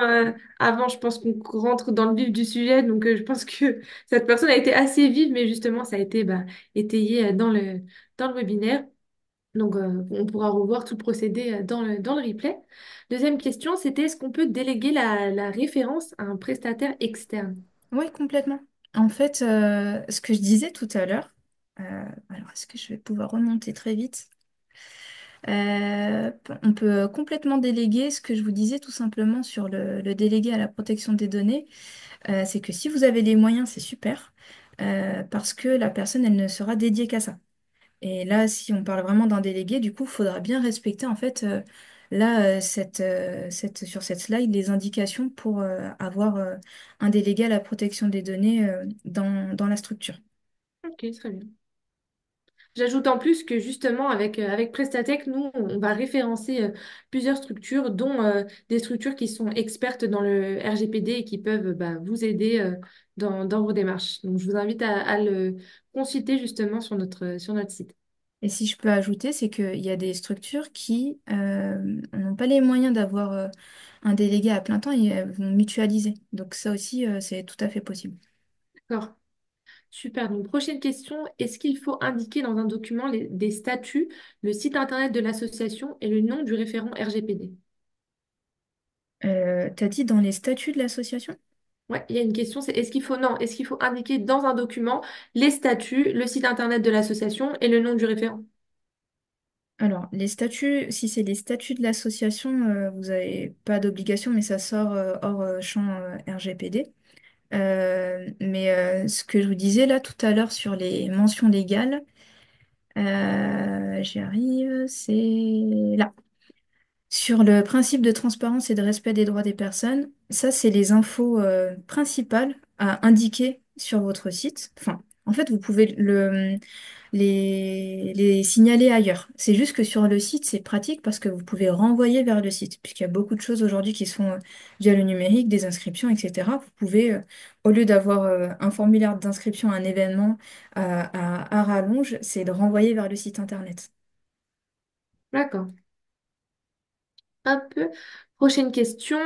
S1: avant. Je pense qu'on rentre dans le vif du sujet. Donc, je pense que cette personne a été assez vive, mais justement, ça a été étayé dans le webinaire. Donc, on pourra revoir tout le procédé dans le replay. Deuxième question, c'était est-ce qu'on peut déléguer la référence à un prestataire externe?
S2: Oui, complètement. En fait, ce que je disais tout à l'heure, alors est-ce que je vais pouvoir remonter très vite? On peut complètement déléguer ce que je vous disais tout simplement sur le délégué à la protection des données. C'est que si vous avez les moyens, c'est super, parce que la personne, elle ne sera dédiée qu'à ça. Et là, si on parle vraiment d'un délégué, du coup, il faudra bien respecter en fait là, sur cette slide, les indications pour avoir un délégué à la protection des données dans la structure.
S1: Ok, très bien. J'ajoute en plus que justement avec Prestatec, nous, on va référencer plusieurs structures, dont des structures qui sont expertes dans le RGPD et qui peuvent vous aider dans vos démarches. Donc, je vous invite à le consulter justement sur notre site.
S2: Et si je peux ajouter, c'est qu'il y a des structures qui n'ont pas les moyens d'avoir un délégué à plein temps et vont mutualiser. Donc ça aussi, c'est tout à fait possible.
S1: D'accord. Super. Donc, prochaine question. Est-ce qu'il faut indiquer dans un document des statuts, le site internet de l'association et le nom du référent RGPD?
S2: T'as dit dans les statuts de l'association?
S1: Ouais, il y a une question, c'est non, est-ce qu'il faut indiquer dans un document les statuts, le site internet de l'association et le nom du référent?
S2: Alors, les statuts, si c'est les statuts de l'association, vous n'avez pas d'obligation, mais ça sort hors champ RGPD. Mais ce que je vous disais là tout à l'heure sur les mentions légales, j'y arrive, c'est là. Sur le principe de transparence et de respect des droits des personnes, ça, c'est les infos principales à indiquer sur votre site. Enfin, en fait, vous pouvez les signaler ailleurs. C'est juste que sur le site, c'est pratique parce que vous pouvez renvoyer vers le site, puisqu'il y a beaucoup de choses aujourd'hui qui sont via le numérique, des inscriptions, etc. Vous pouvez, au lieu d'avoir un formulaire d'inscription à un événement à rallonge, c'est de renvoyer vers le site internet.
S1: D'accord. Hop. Prochaine question.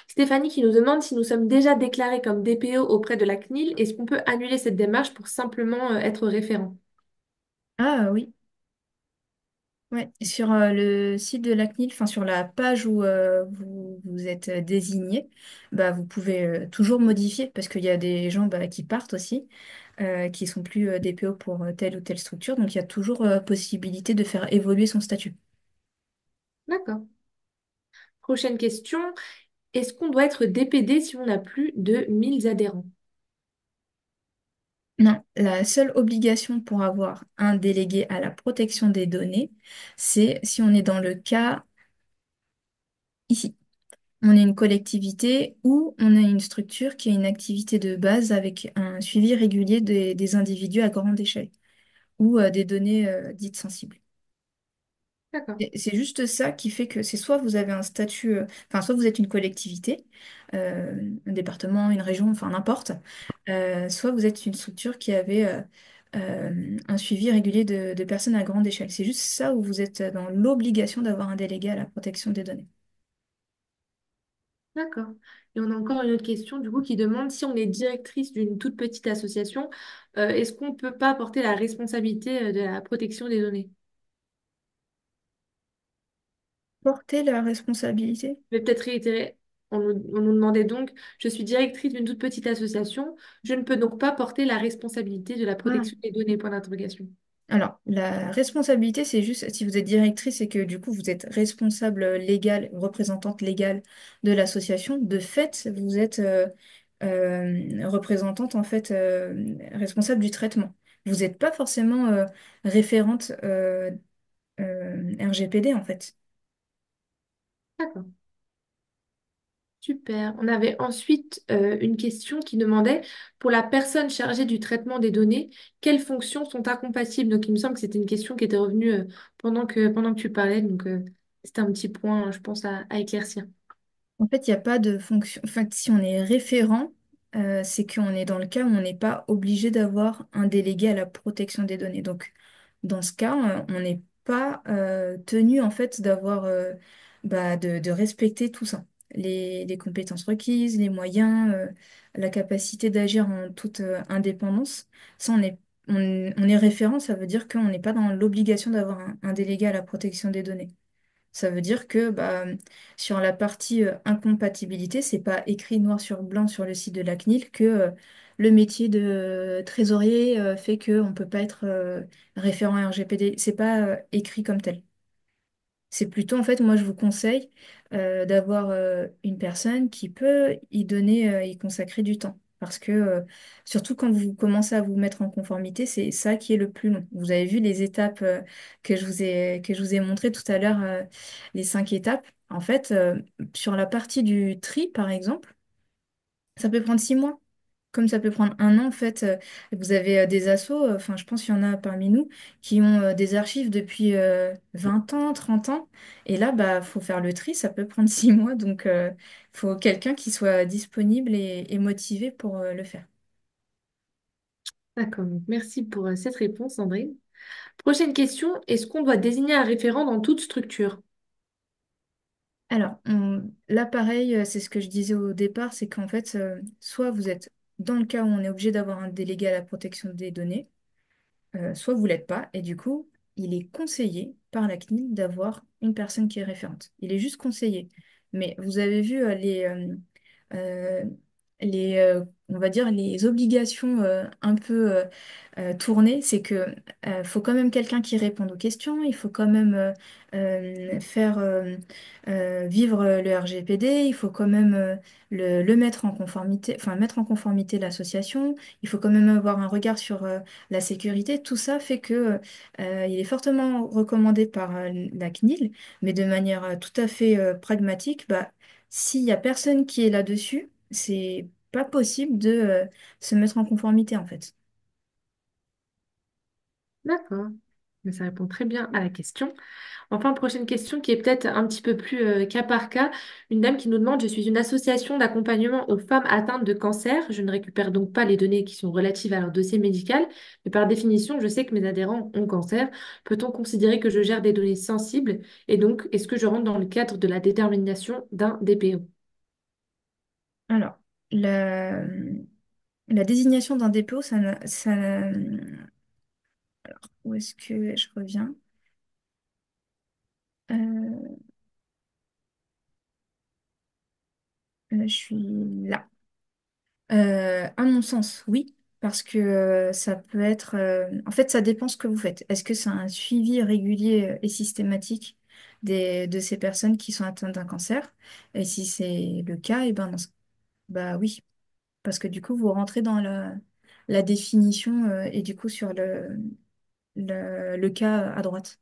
S1: Stéphanie qui nous demande si nous sommes déjà déclarés comme DPO auprès de la CNIL, est-ce qu'on peut annuler cette démarche pour simplement être référent?
S2: Ah oui. Ouais, sur le site de la CNIL, enfin sur la page où vous êtes désigné, bah, vous pouvez toujours modifier parce qu'il y a des gens qui partent aussi, qui sont plus DPO pour telle ou telle structure. Donc il y a toujours possibilité de faire évoluer son statut.
S1: D'accord. Prochaine question. Est-ce qu'on doit être DPD si on a plus de 1000 adhérents?
S2: Non, la seule obligation pour avoir un délégué à la protection des données, c'est si on est dans le cas ici. On est une collectivité ou on a une structure qui a une activité de base avec un suivi régulier des individus à grande échelle ou des données dites sensibles.
S1: D'accord.
S2: Et c'est juste ça qui fait que c'est soit vous avez un statut, enfin soit vous êtes une collectivité, un département, une région, enfin n'importe, soit vous êtes une structure qui avait un suivi régulier de personnes à grande échelle. C'est juste ça où vous êtes dans l'obligation d'avoir un délégué à la protection des données.
S1: D'accord. Et on a encore une autre question, du coup, qui demande si on est directrice d'une toute petite association, est-ce qu'on ne peut pas porter la responsabilité de la protection des données?
S2: Porter la responsabilité.
S1: Je vais peut-être réitérer. On nous demandait donc, je suis directrice d'une toute petite association, je ne peux donc pas porter la responsabilité de la protection des données, point d'interrogation.
S2: Alors, la responsabilité, c'est juste si vous êtes directrice et que du coup vous êtes responsable légale, représentante légale de l'association, de fait, vous êtes représentante en fait responsable du traitement. Vous n'êtes pas forcément référente RGPD en fait.
S1: D'accord. Super. On avait ensuite une question qui demandait, pour la personne chargée du traitement des données, quelles fonctions sont incompatibles? Donc, il me semble que c'était une question qui était revenue pendant que tu parlais. Donc, c'était un petit point, je pense, à éclaircir.
S2: En fait, il n'y a pas de fonction. Enfin, si on est référent, c'est qu'on est dans le cas où on n'est pas obligé d'avoir un délégué à la protection des données. Donc, dans ce cas, on n'est pas tenu en fait d'avoir, de respecter tout ça. Les compétences requises, les moyens, la capacité d'agir en toute indépendance. Ça, on est référent, ça veut dire qu'on n'est pas dans l'obligation d'avoir un délégué à la protection des données. Ça veut dire que sur la partie incompatibilité, c'est pas écrit noir sur blanc sur le site de la CNIL que le métier de trésorier fait qu'on ne peut pas être référent RGPD. C'est pas écrit comme tel. C'est plutôt, en fait, moi, je vous conseille d'avoir une personne qui peut y donner, y consacrer du temps. Parce que, surtout quand vous commencez à vous mettre en conformité, c'est ça qui est le plus long. Vous avez vu les étapes que je vous ai montrées tout à l'heure, les 5 étapes. En fait, sur la partie du tri, par exemple, ça peut prendre 6 mois. Comme ça peut prendre un an, en fait, vous avez des assos, enfin, je pense qu'il y en a parmi nous, qui ont des archives depuis 20 ans, 30 ans. Et là, faut faire le tri, ça peut prendre 6 mois. Donc, il faut quelqu'un qui soit disponible et motivé pour le faire.
S1: D'accord. Donc, merci pour cette réponse, Sandrine. Prochaine question, est-ce qu'on doit désigner un référent dans toute structure?
S2: Alors, là, pareil, c'est ce que je disais au départ, c'est qu'en fait, soit vous êtes dans le cas où on est obligé d'avoir un délégué à la protection des données, soit vous l'êtes pas, et du coup, il est conseillé par la CNIL d'avoir une personne qui est référente. Il est juste conseillé. Mais vous avez vu euh, on va dire, les obligations un peu tournées, c'est que faut quand même quelqu'un qui réponde aux questions, il faut quand même faire vivre le RGPD, il faut quand même le mettre en conformité, enfin mettre en conformité l'association, il faut quand même avoir un regard sur la sécurité. Tout ça fait que il est fortement recommandé par la CNIL, mais de manière tout à fait pragmatique, s'il y a personne qui est là-dessus, c'est pas possible de se mettre en conformité en fait.
S1: D'accord. Mais ça répond très bien à la question. Enfin, prochaine question qui est peut-être un petit peu plus cas par cas. Une dame qui nous demande, je suis une association d'accompagnement aux femmes atteintes de cancer. Je ne récupère donc pas les données qui sont relatives à leur dossier médical, mais par définition, je sais que mes adhérents ont cancer. Peut-on considérer que je gère des données sensibles? Et donc, est-ce que je rentre dans le cadre de la détermination d'un DPO?
S2: Alors, la, la désignation d'un dépôt, où est-ce que je reviens? Euh, je suis là. À mon sens, oui, parce que ça peut être... en fait, ça dépend ce que vous faites. Est-ce que c'est un suivi régulier et systématique de ces personnes qui sont atteintes d'un cancer? Et si c'est le cas, et ben, oui, parce que du coup, vous rentrez dans la définition est du coup sur le cas à droite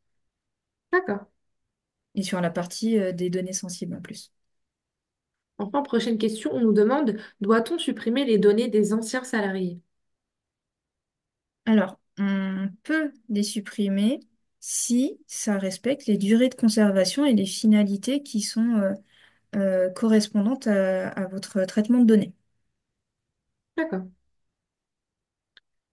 S1: D'accord.
S2: et sur la partie des données sensibles en plus.
S1: Enfin, prochaine question, on nous demande, doit-on supprimer les données des anciens salariés?
S2: Alors, on peut les supprimer si ça respecte les durées de conservation et les finalités qui sont correspondantes à votre traitement de données.
S1: D'accord.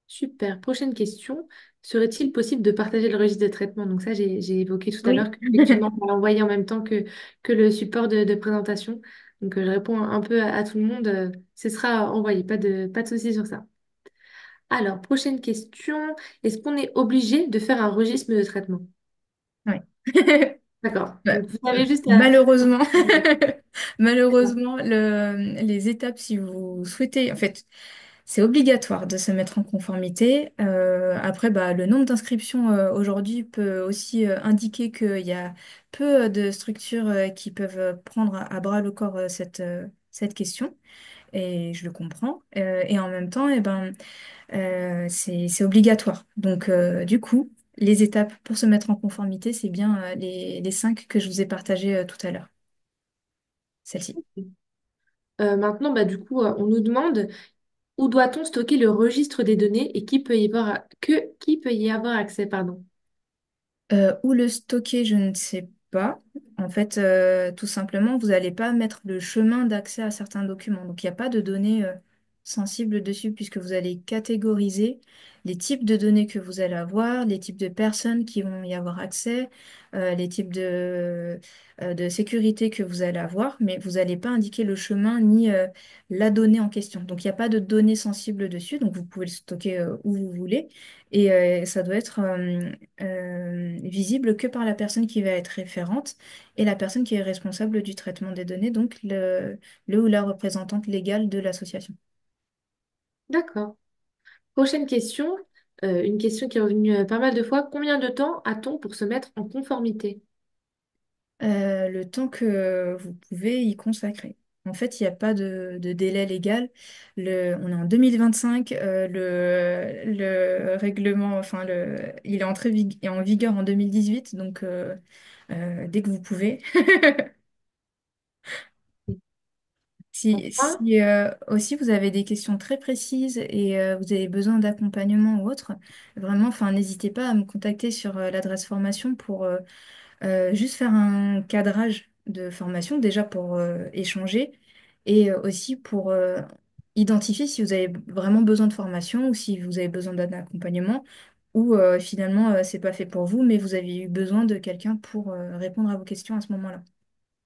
S1: Super. Prochaine question. Serait-il possible de partager le registre de traitement? Donc ça, j'ai évoqué tout à
S2: Oui.
S1: l'heure qu'effectivement, on va l'envoyer en même temps que le support de présentation. Donc je réponds un peu à tout le monde. Ce sera envoyé. Pas de souci sur ça. Alors, prochaine question. Est-ce qu'on est obligé de faire un registre de traitement?
S2: Ouais.
S1: D'accord.
S2: Bah,
S1: Donc vous avez juste à...
S2: malheureusement, malheureusement, les étapes, si vous souhaitez, en fait, c'est obligatoire de se mettre en conformité. Après, bah, le nombre d'inscriptions aujourd'hui peut aussi indiquer qu'il y a peu de structures qui peuvent prendre à bras le corps cette question, et je le comprends. Et en même temps, eh ben, c'est obligatoire. Donc, du coup, les étapes pour se mettre en conformité, c'est bien les cinq que je vous ai partagées tout à l'heure. Celle-ci.
S1: Maintenant, bah, du coup, on nous demande où doit-on stocker le registre des données et qui peut y avoir accès, pardon.
S2: Où le stocker, je ne sais pas. En fait, tout simplement, vous n'allez pas mettre le chemin d'accès à certains documents. Donc, il n'y a pas de données sensibles dessus puisque vous allez catégoriser les types de données que vous allez avoir, les types de personnes qui vont y avoir accès, les types de sécurité que vous allez avoir, mais vous n'allez pas indiquer le chemin ni la donnée en question. Donc, il n'y a pas de données sensibles dessus. Donc, vous pouvez le stocker où vous voulez. Et ça doit être visible que par la personne qui va être référente et la personne qui est responsable du traitement des données, donc le ou la représentante légale de l'association.
S1: D'accord. Prochaine question, une question qui est revenue pas mal de fois. Combien de temps a-t-on pour se mettre en conformité?
S2: Le temps que vous pouvez y consacrer. En fait, il n'y a pas de délai légal. On est en 2025. Le règlement, enfin, il est en vigueur en 2018. Donc, dès que vous pouvez.
S1: Enfin,
S2: Si aussi vous avez des questions très précises et vous avez besoin d'accompagnement ou autre, vraiment, enfin, n'hésitez pas à me contacter sur l'adresse formation pour juste faire un cadrage de formation, déjà pour échanger et aussi pour identifier si vous avez vraiment besoin de formation ou si vous avez besoin d'un accompagnement ou finalement c'est pas fait pour vous, mais vous avez eu besoin de quelqu'un pour répondre à vos questions à ce moment-là.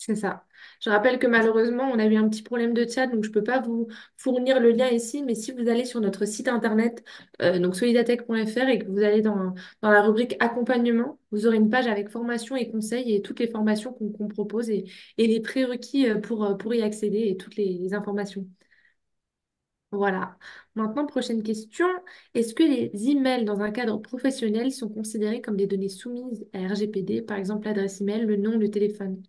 S1: c'est ça. Je rappelle que malheureusement, on a eu un petit problème de chat, donc je ne peux pas vous fournir le lien ici, mais si vous allez sur notre site internet, donc solidatech.fr, et que vous allez dans la rubrique accompagnement, vous aurez une page avec formation et conseils et toutes les formations qu'on propose et les prérequis pour y accéder et toutes les informations. Voilà. Maintenant, prochaine question. Est-ce que les emails dans un cadre professionnel sont considérés comme des données soumises à RGPD, par exemple l'adresse email, le nom, le téléphone?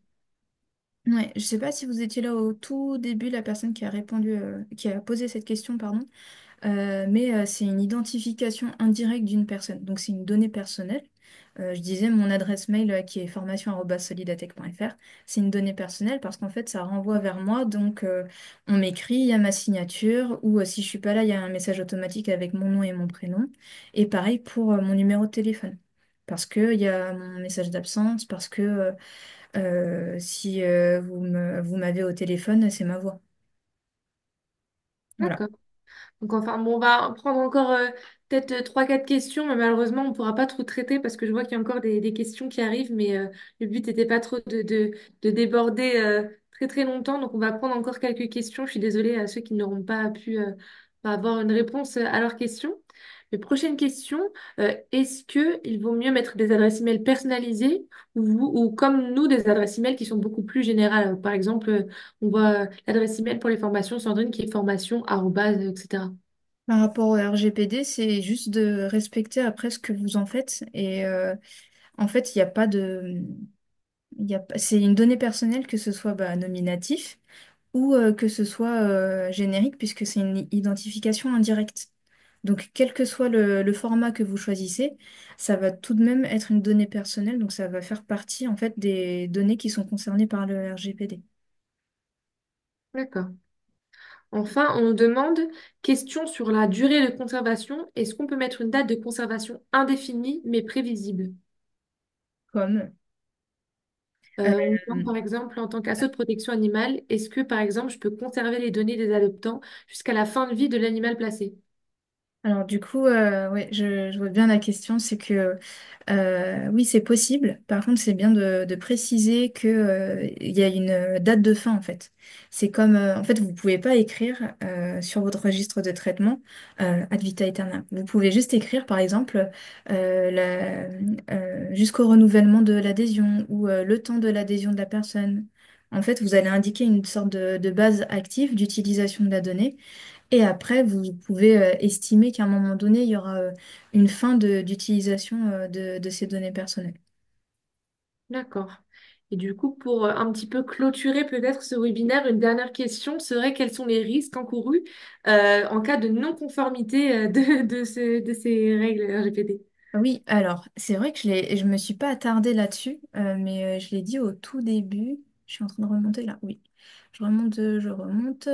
S2: Ouais, je sais pas si vous étiez là au tout début, la personne qui a répondu, qui a posé cette question, pardon. Mais c'est une identification indirecte d'une personne. Donc, c'est une donnée personnelle. Je disais mon adresse mail qui est formation@solidatech.fr. C'est une donnée personnelle parce qu'en fait, ça renvoie vers moi. Donc, on m'écrit, il y a ma signature ou si je suis pas là, il y a un message automatique avec mon nom et mon prénom. Et pareil pour mon numéro de téléphone. Parce qu'il y a mon message d'absence, parce que si vous m'avez au téléphone, c'est ma voix. Voilà.
S1: D'accord. Donc enfin, bon, on va prendre encore peut-être trois quatre questions, mais malheureusement, on ne pourra pas tout traiter parce que je vois qu'il y a encore des questions qui arrivent, mais le but n'était pas trop de déborder très très longtemps. Donc on va prendre encore quelques questions. Je suis désolée à ceux qui n'auront pas pu avoir une réponse à leurs questions. Mais prochaine question, est-ce qu'il vaut mieux mettre des adresses email personnalisées ou comme nous, des adresses email qui sont beaucoup plus générales? Par exemple, on voit l'adresse email pour les formations, Sandrine, qui est formation, arrobase, etc.
S2: Par rapport au RGPD, c'est juste de respecter après ce que vous en faites. Et en fait, il n'y a pas de... c'est une donnée personnelle, que ce soit bah, nominatif ou que ce soit générique, puisque c'est une identification indirecte. Donc, quel que soit le format que vous choisissez, ça va tout de même être une donnée personnelle, donc ça va faire partie en fait des données qui sont concernées par le RGPD.
S1: D'accord. Enfin, on nous demande, question sur la durée de conservation. Est-ce qu'on peut mettre une date de conservation indéfinie mais prévisible?
S2: Comme,
S1: On demande par exemple, en tant qu'assaut de protection animale, est-ce que par exemple je peux conserver les données des adoptants jusqu'à la fin de vie de l'animal placé?
S2: alors du coup, ouais, je vois bien la question, c'est que oui, c'est possible. Par contre, c'est bien de préciser que, il y a une date de fin en fait. C'est comme, en fait, vous pouvez pas écrire sur votre registre de traitement ad vita aeternam. Vous pouvez juste écrire, par exemple, jusqu'au renouvellement de l'adhésion ou le temps de l'adhésion de la personne. En fait, vous allez indiquer une sorte de base active d'utilisation de la donnée. Et après, vous pouvez estimer qu'à un moment donné, il y aura une fin d'utilisation de ces données personnelles.
S1: D'accord. Et du coup, pour un petit peu clôturer peut-être ce webinaire, une dernière question serait quels sont les risques encourus en cas de non-conformité de ces règles RGPD?
S2: Oui, alors, c'est vrai que je me suis pas attardée là-dessus, mais je l'ai dit au tout début. Je suis en train de remonter là, oui. Je remonte.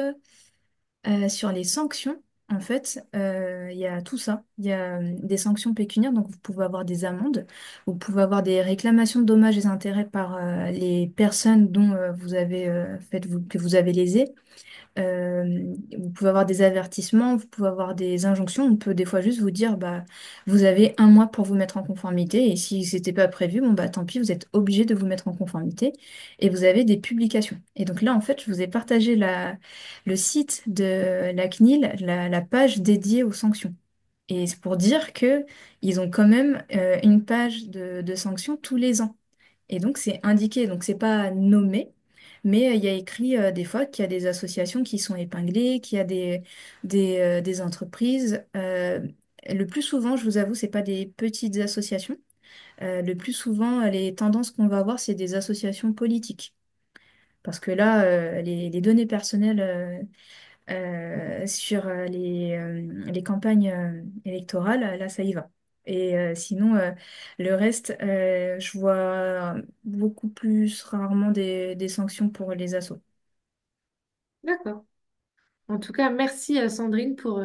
S2: Sur les sanctions, en fait, il y a tout ça. Il y a des sanctions pécuniaires, donc vous pouvez avoir des amendes, vous pouvez avoir des réclamations de dommages et intérêts par les personnes dont vous avez que vous avez lésées. Vous pouvez avoir des avertissements, vous pouvez avoir des injonctions. On peut des fois juste vous dire, bah, vous avez un mois pour vous mettre en conformité. Et si c'était pas prévu, bon, bah, tant pis, vous êtes obligé de vous mettre en conformité. Et vous avez des publications. Et donc là, en fait, je vous ai partagé le site de la CNIL, la page dédiée aux sanctions. Et c'est pour dire que ils ont quand même une page de sanctions tous les ans. Et donc, c'est indiqué, donc c'est pas nommé, mais il y a écrit des fois qu'il y a des associations qui sont épinglées, qu'il y a des entreprises. Le plus souvent, je vous avoue, c'est pas des petites associations. Le plus souvent, les tendances qu'on va avoir, c'est des associations politiques. Parce que là, les données personnelles sur les campagnes électorales, là, ça y va. Et sinon, le reste, je vois beaucoup plus rarement des sanctions pour les assos.
S1: D'accord. En tout cas, merci Sandrine pour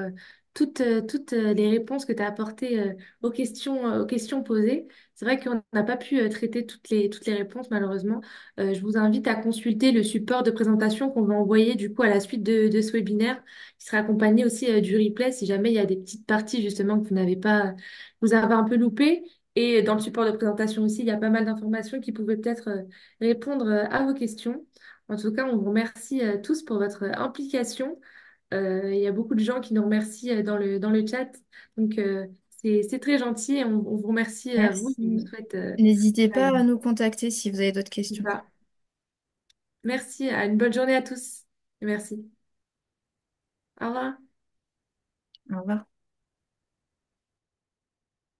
S1: toutes les réponses que tu as apportées aux questions posées. C'est vrai qu'on n'a pas pu traiter toutes les réponses malheureusement. Je vous invite à consulter le support de présentation qu'on va envoyer du coup à la suite de ce webinaire, qui sera accompagné aussi du replay si jamais il y a des petites parties justement que vous n'avez pas, vous avez un peu loupé. Et dans le support de présentation aussi, il y a pas mal d'informations qui pouvaient peut-être répondre à vos questions. En tout cas, on vous remercie tous pour votre implication. Il y a beaucoup de gens qui nous remercient dans le chat. Donc, c'est très gentil. Et on vous remercie à vous. Je vous
S2: Merci.
S1: souhaite
S2: N'hésitez
S1: à
S2: pas à nous contacter si vous avez d'autres questions.
S1: ça. Merci. À une bonne journée à tous. Et merci. Au revoir.
S2: Au revoir.